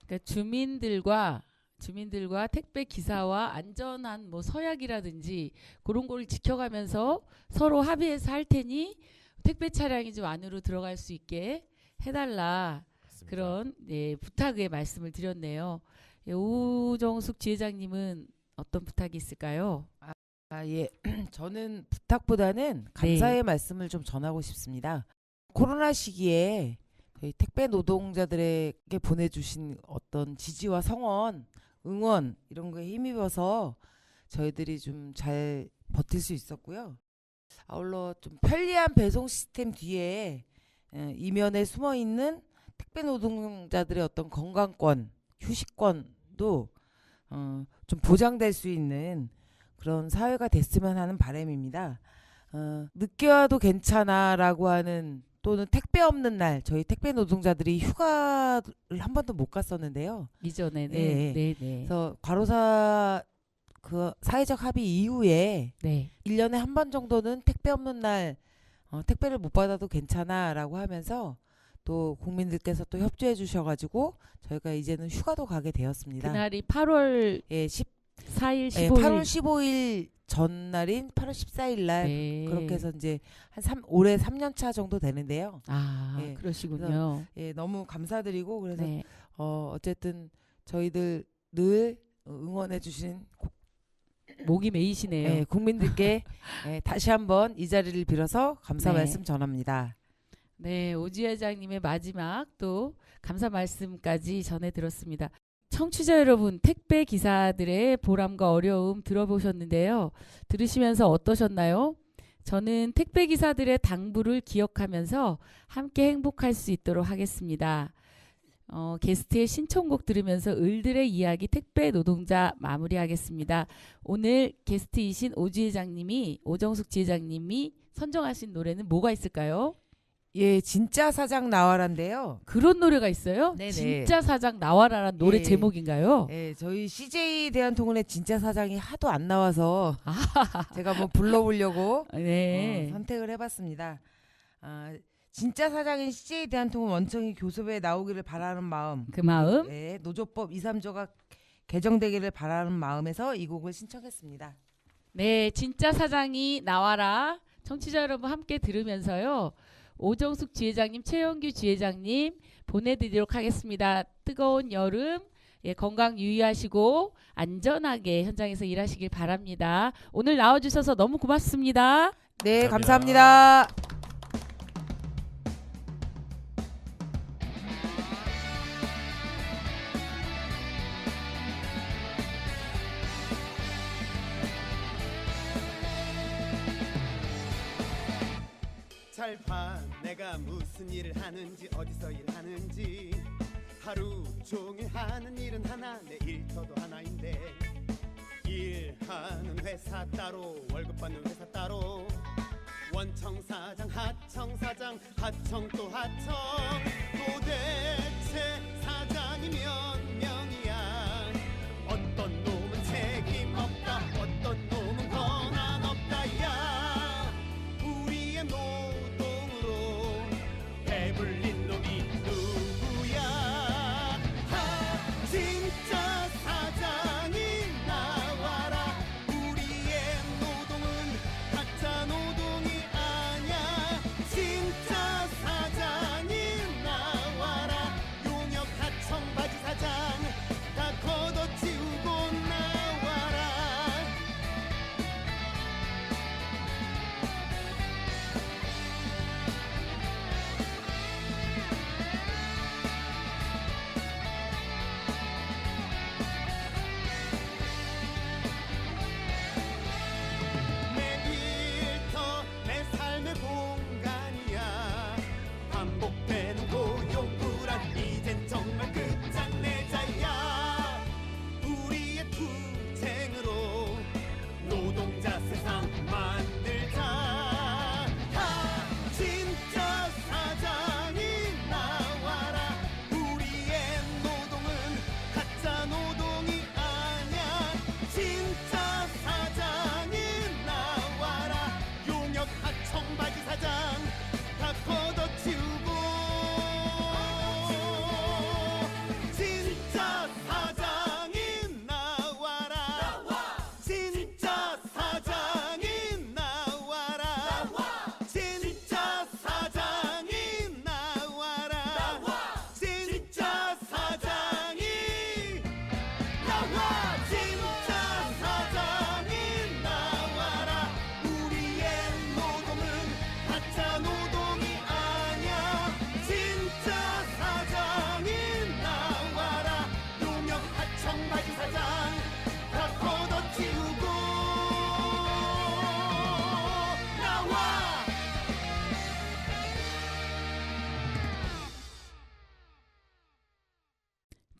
그러니까 주민들과 택배 기사와 안전한 뭐 서약이라든지 그런 걸 지켜가면서 서로 합의해서 할 테니 택배 차량이 좀 안으로 들어갈 수 있게 해달라. 맞습니다. 그런 부탁의 말씀을 드렸네요. 오정숙 지회장님은 어떤 부탁이 있을까요? 예. 저는 부탁보다는 감사의 말씀을 좀 전하고 싶습니다. 코로나 시기에 저희 택배 노동자들에게 보내주신 어떤 지지와 성원, 응원 이런 거에 힘입어서 저희들이 좀 잘 버틸 수 있었고요. 아울러 좀 편리한 배송 시스템 뒤에 이면에 숨어 있는 택배 노동자들의 어떤 건강권, 휴식권도 좀 보장될 수 있는 그런 사회가 됐으면 하는 바람입니다. 늦게 와도 괜찮아라고 하는 또는 택배 없는 날 저희 택배 노동자들이 휴가를 한 번도 못 갔었는데요. 이전에는 네. 네. 그래서 과로사 그 사회적 합의 이후에 네. 1년에 한 번 정도는 택배 없는 날 택배를 못 받아도 괜찮아라고 하면서 또 국민들께서 또 협조해 주셔가지고 저희가 이제는 휴가도 가게 되었습니다. 그날이 8월 예, 4일, 15일. 8월 15일 전날인 8월 14일 날 네. 그렇게 해서 이제 올해 3년 차 정도 되는데요. 아, 예, 그러시군요. 예, 너무 감사드리고 그래서 네. 어쨌든 저희들 늘 응원해 주신 목이 메이시네요. 예, 국민들께 예, 다시 한번 이 자리를 빌어서 감사 네. 말씀 전합니다. 네, 오지 회장님의 마지막 또 감사 말씀까지 전해 들었습니다. 청취자 여러분, 택배 기사들의 보람과 어려움 들어보셨는데요. 들으시면서 어떠셨나요? 저는 택배 기사들의 당부를 기억하면서 함께 행복할 수 있도록 하겠습니다. 게스트의 신청곡 들으면서 을들의 이야기 택배 노동자 마무리하겠습니다. 오늘 게스트이신 오지 회장님이, 오정숙 지회장님이 선정하신 노래는 뭐가 있을까요? 예, 진짜 사장 나와라인데요. 그런 노래가 있어요? 네네. 진짜 사장 나와라라는 노래 예. 제목인가요? 예, 저희 CJ 대한통운의 진짜 사장이 하도 안 나와서 아. 제가 뭐 불러보려고 네. 선택을 해봤습니다. 진짜 사장인 CJ 대한통운 원청이 교섭에 나오기를 바라는 마음, 그 마음. 예, 노조법 2, 3조가 개정되기를 바라는 마음에서 이 곡을 신청했습니다. 네, 진짜 사장이 나와라. 청취자 여러분 함께 들으면서요. 오정숙 지회장님, 최영규 지회장님 보내드리도록 하겠습니다. 뜨거운 여름, 예, 건강 유의하시고 안전하게 현장에서 일하시길 바랍니다. 오늘 나와주셔서 너무 고맙습니다. 네, 감사합니다. 감사합니다. 잘 봐 내가 무슨 일을 하는지 어디서 일하는지 하루 종일 하는 일은 하나 내 일터도 하나인데 일하는 회사 따로 월급 받는 회사 따로 원청 사장 하청 사장 하청 또 하청 도대체 사장이 몇 명이야 어떤 놈은 책임 없다 어떤 놈은 권한 없다 야 우리의 노동으로 배불린 놈이 누구야 진짜 사장이 나와라 우리의 노동은 가짜 노동이 아냐 진짜 사장이 나와라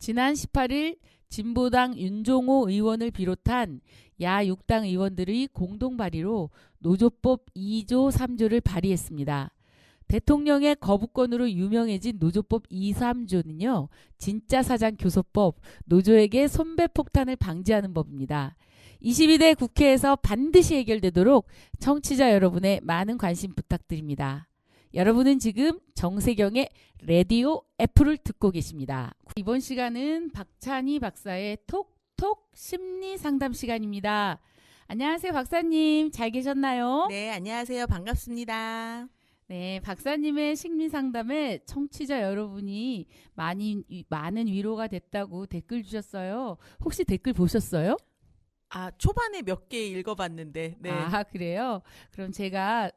지난 18일 진보당 윤종호 의원을 비롯한 야 6당 의원들의 공동 발의로 노조법 2조 3조를 발의했습니다. 대통령의 거부권으로 유명해진 노조법 2, 3조는요. 진짜 사장 교섭법, 노조에게 손배폭탄을 방지하는 법입니다. 22대 국회에서 반드시 해결되도록 청취자 여러분의 많은 관심 부탁드립니다. 여러분은 지금 정세경의 라디오 애플을 듣고 계십니다. 이번 시간은 박찬희 박사의 톡톡 심리 상담 시간입니다. 안녕하세요, 박사님. 잘 계셨나요? 네, 안녕하세요. 반갑습니다. 네, 박사님의 심리 상담에 청취자 여러분이 많은 위로가 됐다고 댓글 주셨어요. 혹시 댓글 보셨어요? 초반에 몇 개 읽어봤는데, 네. 아, 그래요? 그럼 제가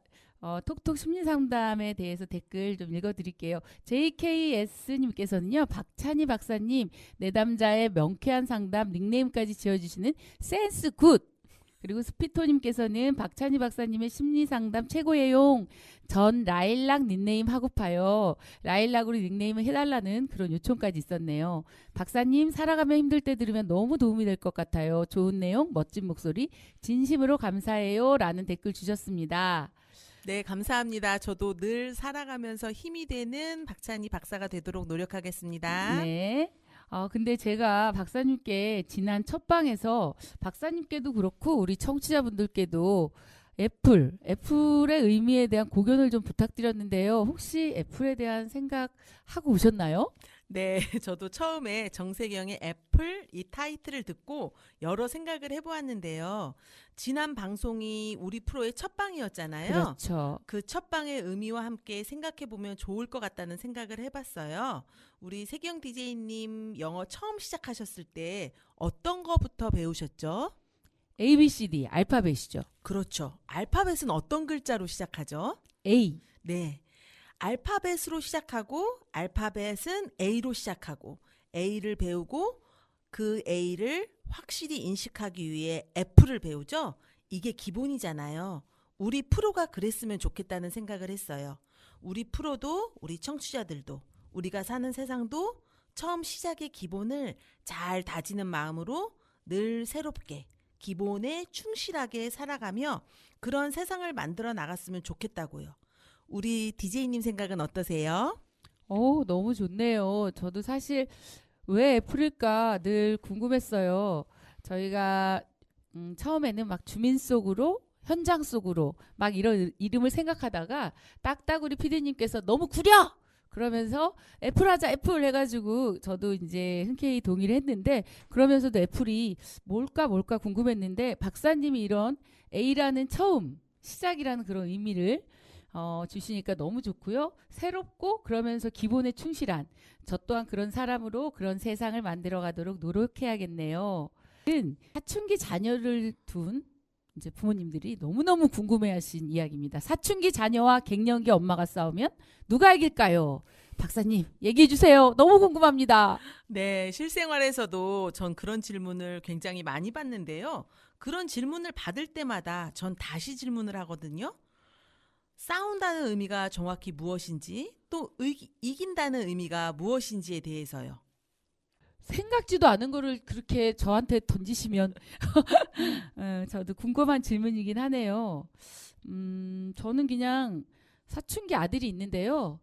톡톡 심리 상담에 대해서 댓글 좀 읽어드릴게요. JKS님께서는요, 박찬희 박사님, 내담자의 명쾌한 상담, 닉네임까지 지어주시는 센스 굿! 그리고 스피토님께서는 박찬희 박사님의 심리 상담 최고예요. 전 라일락 닉네임 하고파요. 라일락으로 닉네임을 해달라는 그런 요청까지 있었네요. 박사님 살아가며 힘들 때 들으면 너무 도움이 될 것 같아요. 좋은 내용, 멋진 목소리, 진심으로 감사해요. 라는 댓글 주셨습니다. 네, 감사합니다. 저도 늘 살아가면서 힘이 되는 박찬희 박사가 되도록 노력하겠습니다. 네. 근데 제가 박사님께 지난 첫 방에서 박사님께도 그렇고 우리 청취자분들께도 애플의 의미에 대한 고견을 좀 부탁드렸는데요. 혹시 애플에 대한 생각하고 오셨나요? 네, 저도 처음에 정세경의 애플 이 타이틀을 듣고 여러 생각을 해보았는데요. 지난 방송이 우리 프로의 첫 방이었잖아요. 그렇죠. 그 첫 방의 의미와 함께 생각해보면 좋을 것 같다는 생각을 해봤어요. 우리 세경 DJ님 영어 처음 시작하셨을 때 어떤 거부터 배우셨죠? ABCD 알파벳이죠. 그렇죠. 알파벳은 어떤 글자로 시작하죠? A. 네. 알파벳으로 시작하고 알파벳은 A로 시작하고 A를 배우고 그 A를 확실히 인식하기 위해 F를 배우죠. 이게 기본이잖아요. 우리 프로가 그랬으면 좋겠다는 생각을 했어요. 우리 프로도 우리 청취자들도 우리가 사는 세상도 처음 시작의 기본을 잘 다지는 마음으로 늘 새롭게 기본에 충실하게 살아가며 그런 세상을 만들어 나갔으면 좋겠다고요. 우리 DJ님 생각은 어떠세요? 너무 좋네요. 저도 사실 왜 애플일까 늘 궁금했어요. 저희가 처음에는 막 주민 속으로 현장 속으로 막 이런 이름을 생각하다가 딱따구리 PD님께서 너무 구려! 그러면서 애플하자 애플 해가지고 저도 이제 흔쾌히 동의를 했는데 그러면서도 애플이 뭘까 궁금했는데 박사님이 이런 A라는 처음 시작이라는 그런 의미를 주시니까 너무 좋고요. 새롭고 그러면서 기본에 충실한 저 또한 그런 사람으로 그런 세상을 만들어 가도록 노력해야겠네요. 사춘기 자녀를 둔 이제 부모님들이 너무너무 궁금해하신 이야기입니다. 사춘기 자녀와 갱년기 엄마가 싸우면 누가 이길까요? 박사님 얘기해 주세요. 너무 궁금합니다. 네, 실생활에서도 전 그런 질문을 굉장히 많이 받는데요. 그런 질문을 받을 때마다 전 다시 질문을 하거든요. 싸운다는 의미가 정확히 무엇인지 또 이긴다는 의미가 무엇인지에 대해서요. 생각지도 않은 거를 그렇게 저한테 던지시면 저도 궁금한 질문이긴 하네요. 저는 그냥 사춘기 아들이 있는데요.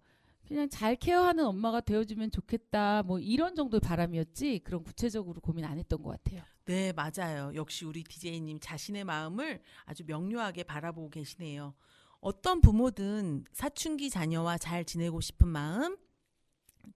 그냥 잘 케어하는 엄마가 되어주면 좋겠다. 뭐 이런 정도의 바람이었지 그런 구체적으로 고민 안 했던 것 같아요. 네, 맞아요. 역시 우리 DJ님 자신의 마음을 아주 명료하게 바라보고 계시네요. 어떤 부모든 사춘기 자녀와 잘 지내고 싶은 마음,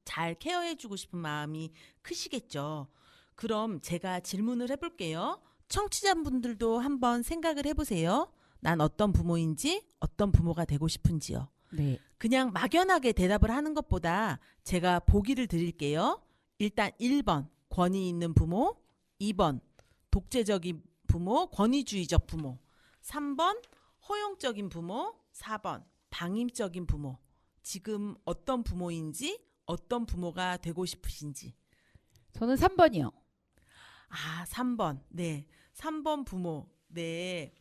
잘 케어해주고 싶은 마음이 크시겠죠. 그럼 제가 질문을 해볼게요. 청취자분들도 한번 생각을 해보세요. 난 어떤 부모인지, 어떤 부모가 되고 싶은지요. 네. 그냥 막연하게 대답을 하는 것보다 제가 보기를 드릴게요. 일단 1번 권위 있는 부모, 2번 독재적인 부모, 권위주의적 부모, 3번 허용적인 부모, 4번 방임적인 부모. 지금 어떤 부모인지 어떤 부모가 되고 싶으신지. 저는 3번이요. 3번. 네. 3번 부모. 네.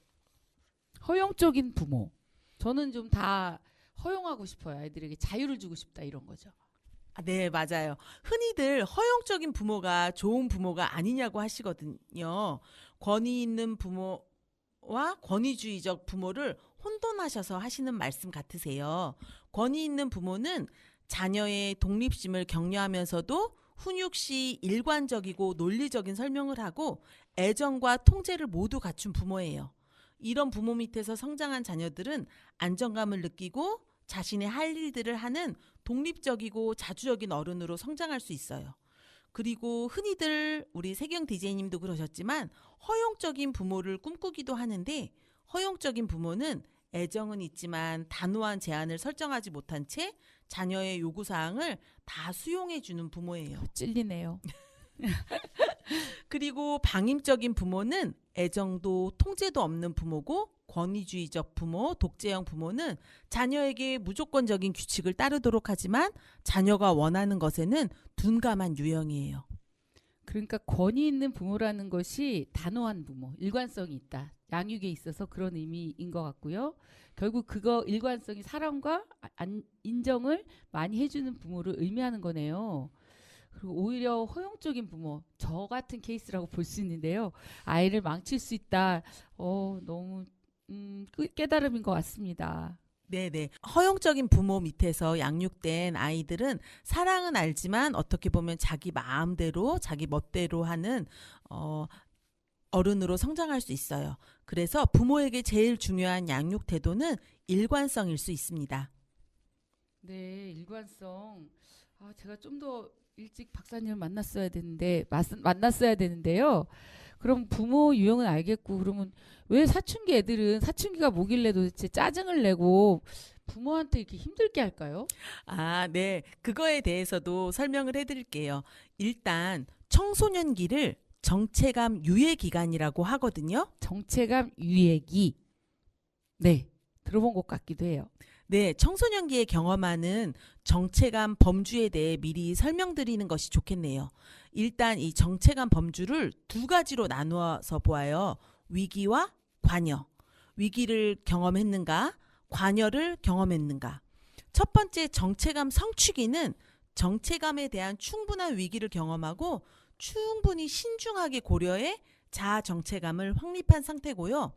허용적인 부모. 저는 좀 다 허용하고 싶어요. 아이들에게 자유를 주고 싶다 이런 거죠. 네, 맞아요. 흔히들 허용적인 부모가 좋은 부모가 아니냐고 하시거든요. 권위 있는 부모와 권위주의적 부모를 혼돈하셔서 하시는 말씀 같으세요. 권위 있는 부모는 자녀의 독립심을 격려하면서도 훈육 시 일관적이고 논리적인 설명을 하고 애정과 통제를 모두 갖춘 부모예요. 이런 부모 밑에서 성장한 자녀들은 안정감을 느끼고 자신의 할 일들을 하는 독립적이고 자주적인 어른으로 성장할 수 있어요. 그리고 흔히들 우리 세경 DJ님도 그러셨지만 허용적인 부모를 꿈꾸기도 하는데 허용적인 부모는 애정은 있지만 단호한 제한을 설정하지 못한 채 자녀의 요구사항을 다 수용해주는 부모예요. 찔리네요. 그리고 방임적인 부모는 애정도 통제도 없는 부모고 권위주의적 부모, 독재형 부모는 자녀에게 무조건적인 규칙을 따르도록 하지만 자녀가 원하는 것에는 둔감한 유형이에요. 그러니까 권위 있는 부모라는 것이 단호한 부모, 일관성이 있다. 양육에 있어서 그런 의미인 것 같고요. 결국 그거 일관성이 사랑과 인정을 많이 해주는 부모를 의미하는 거네요. 그리고 오히려 허용적인 부모, 저 같은 케이스라고 볼 수 있는데요. 아이를 망칠 수 있다. 너무 깨달음인 것 같습니다. 네네. 허용적인 부모 밑에서 양육된 아이들은 사랑은 알지만 어떻게 보면 자기 마음대로, 자기 멋대로 하는 어른으로 성장할 수 있어요. 그래서 부모에게 제일 중요한 양육 태도는 일관성일 수 있습니다. 네, 일관성. 제가 좀 더 일찍 박사님을 만났어야 되는데요. 그럼 부모 유형은 알겠고, 그러면 왜 사춘기 애들은 사춘기가 뭐길래 도대체 짜증을 내고 부모한테 이렇게 힘들게 할까요? 네. 그거에 대해서도 설명을 해드릴게요. 일단 청소년기를 정체감 유예 기간이라고 하거든요. 정체감 유예기. 네, 들어본 것 같기도 해요. 네, 청소년기에 경험하는 정체감 범주에 대해 미리 설명드리는 것이 좋겠네요. 일단 이 정체감 범주를 두 가지로 나누어서 보아요. 위기와 관여. 위기를 경험했는가, 관여를 경험했는가. 첫 번째 정체감 성취기는 정체감에 대한 충분한 위기를 경험하고 충분히 신중하게 고려해 자아 정체감을 확립한 상태고요.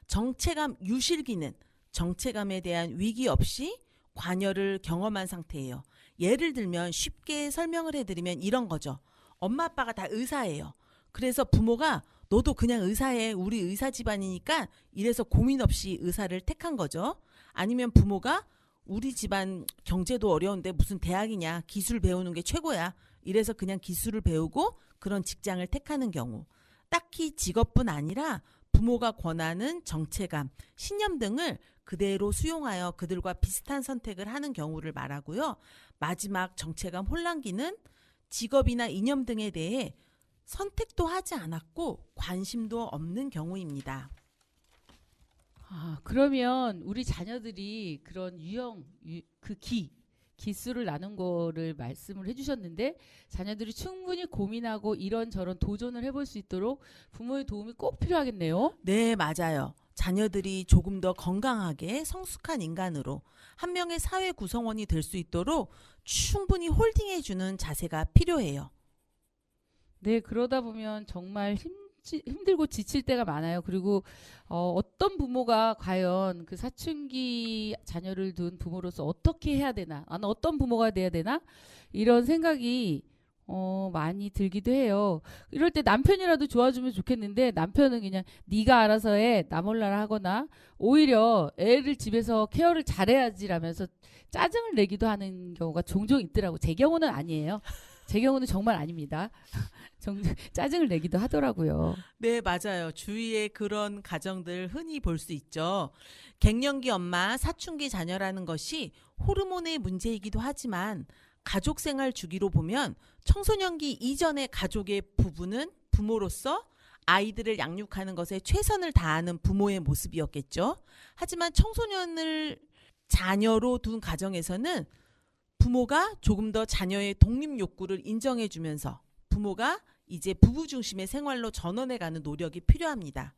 정체감 유실기는 정체감에 대한 위기 없이 관여를 경험한 상태예요. 예를 들면 쉽게 설명을 해드리면 이런 거죠. 엄마 아빠가 다 의사예요. 그래서 부모가 너도 그냥 의사해. 우리 의사 집안이니까 이래서 고민 없이 의사를 택한 거죠. 아니면 부모가 우리 집안 경제도 어려운데 무슨 대학이냐. 기술 배우는 게 최고야. 이래서 그냥 기술을 배우고 그런 직장을 택하는 경우. 딱히 직업뿐 아니라 부모가 권하는 정체감, 신념 등을 그대로 수용하여 그들과 비슷한 선택을 하는 경우를 말하고요. 마지막 정체감 혼란기는 직업이나 이념 등에 대해 선택도 하지 않았고 관심도 없는 경우입니다. 그러면 우리 자녀들이 그런 기수를 나눈 거를 말씀을 해주셨는데 자녀들이 충분히 고민하고 이런저런 도전을 해볼 수 있도록 부모의 도움이 꼭 필요하겠네요. 네, 맞아요. 자녀들이 조금 더 건강하게 성숙한 인간으로 한 명의 사회 구성원이 될 수 있도록 충분히 홀딩해주는 자세가 필요해요. 네, 그러다 보면 정말 힘들고 지칠 때가 많아요. 그리고 어떤 부모가 과연 그 사춘기 자녀를 둔 부모로서 어떻게 해야 되나, 나는 어떤 부모가 돼야 되나 이런 생각이 많이 들기도 해요. 이럴 때 남편이라도 도와주면 좋겠는데 남편은 그냥 네가 알아서 해, 나 몰라라 하거나 오히려 애를 집에서 케어를 잘해야지라면서 짜증을 내기도 하는 경우가 종종 있더라고. 제 경우는 아니에요. 제 경우는 정말 아닙니다. 짜증을 내기도 하더라고요. 네, 맞아요. 주위에 그런 가정들 흔히 볼 수 있죠. 갱년기 엄마, 사춘기 자녀라는 것이 호르몬의 문제이기도 하지만 가족 생활 주기로 보면 청소년기 이전의 가족의 부부는 부모로서 아이들을 양육하는 것에 최선을 다하는 부모의 모습이었겠죠. 하지만 청소년을 자녀로 둔 가정에서는 부모가 조금 더 자녀의 독립 욕구를 인정해주면서 부모가 이제 부부 중심의 생활로 전환해가는 노력이 필요합니다.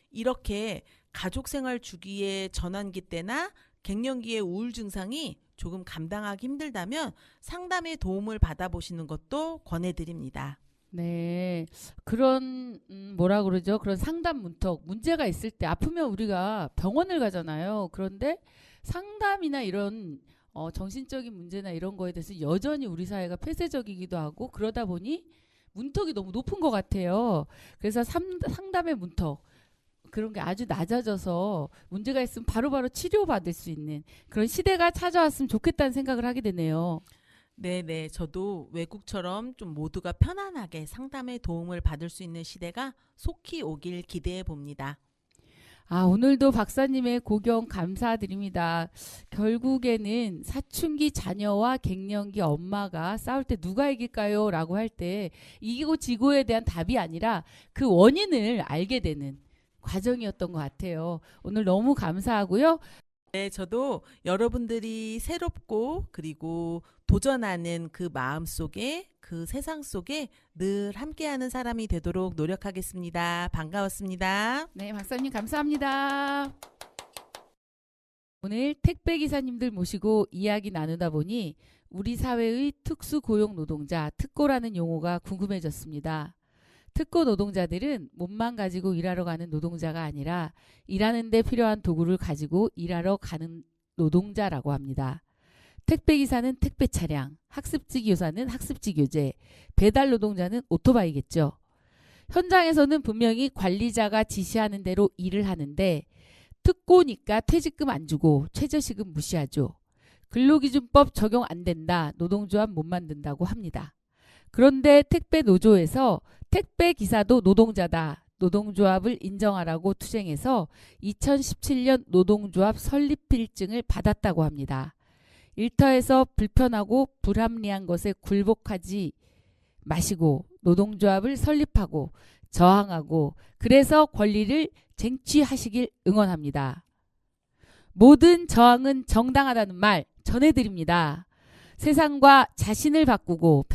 이렇게 가족 생활 주기의 전환기 때나 갱년기의 우울 증상이 조금 감당하기 힘들다면 상담의 도움을 받아보시는 것도 권해드립니다. 네. 그런 뭐라 그러죠? 그런 상담 문턱, 문제가 있을 때 아프면 우리가 병원을 가잖아요. 그런데 상담이나 이런 정신적인 문제나 이런 거에 대해서 여전히 우리 사회가 폐쇄적이기도 하고 그러다 보니 문턱이 너무 높은 것 같아요. 그래서 상담의 문턱 그런 게 아주 낮아져서 문제가 있으면 바로바로 치료받을 수 있는 그런 시대가 찾아왔으면 좋겠다는 생각을 하게 되네요. 네네. 저도 외국처럼 좀 모두가 편안하게 상담의 도움을 받을 수 있는 시대가 속히 오길 기대해 봅니다. 아, 오늘도 박사님의 고견 감사드립니다. 결국에는 사춘기 자녀와 갱년기 엄마가 싸울 때 누가 이길까요? 라고 할 때 이기고 지고에 대한 답이 아니라 그 원인을 알게 되는 과정이었던 것 같아요. 오늘 너무 감사하고요. 네, 저도 여러분들이 새롭고 그리고 도전하는 그 마음 속에 그 세상 속에 늘 함께하는 사람이 되도록 노력하겠습니다. 반가웠습니다. 네, 박사님 감사합니다. 오늘 택배 기사님들 모시고 이야기 나누다 보니 우리 사회의 특수 고용 노동자, 특고라는 용어가 궁금해졌습니다. 특고 노동자들은 몸만 가지고 일하러 가는 노동자가 아니라 일하는 데 필요한 도구를 가지고 일하러 가는 노동자라고 합니다. 택배기사는 택배 차량, 학습지 교사는 학습지 교재, 배달 노동자는 오토바이겠죠. 현장에서는 분명히 관리자가 지시하는 대로 일을 하는데 특고니까 퇴직금 안 주고 최저시급 무시하죠. 근로기준법 적용 안 된다, 노동조합 못 만든다고 합니다. 그런데 택배 노조에서 택배 기사도 노동자다, 노동조합을 인정하라고 투쟁해서 2017년 노동조합 설립 필증을 받았다고 합니다. 일터에서 불편하고 불합리한 것에 굴복하지 마시고 노동조합을 설립하고 저항하고 그래서 권리를 쟁취하시길 응원합니다. 모든 저항은 정당하다는 말 전해드립니다. 세상과 자신을 바꾸고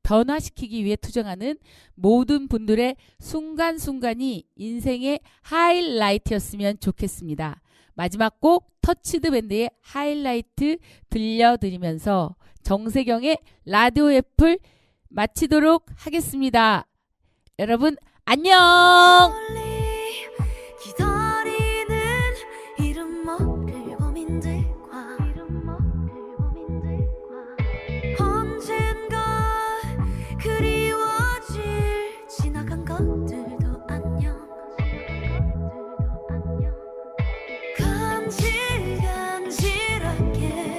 변화시키기 위해 투쟁하는 모든 분들의 순간순간이 인생의 하이라이트였으면 좋겠습니다. 마지막 곡 터치드 밴드의 하이라이트 들려드리면서 정세경의 라디오 애플 마치도록 하겠습니다. 여러분 안녕. 기다리는 이름 먹을 고민들과 언젠가 그리워질 지나간 것들도 안녕. 간질간질하게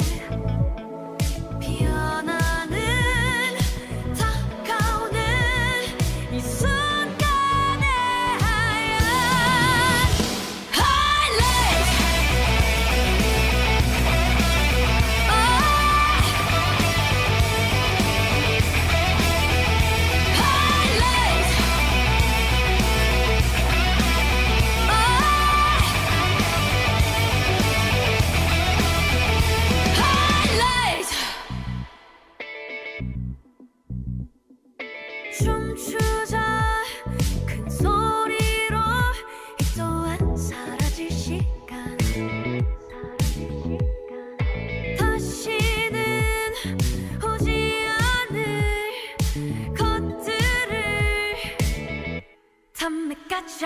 피어나는 다가오는 이 순간의 하얀 하이라이트. 춤추자 큰 소리로 이 또한 사라질 시간. 다시는 오지 않을 것들을 담백하자.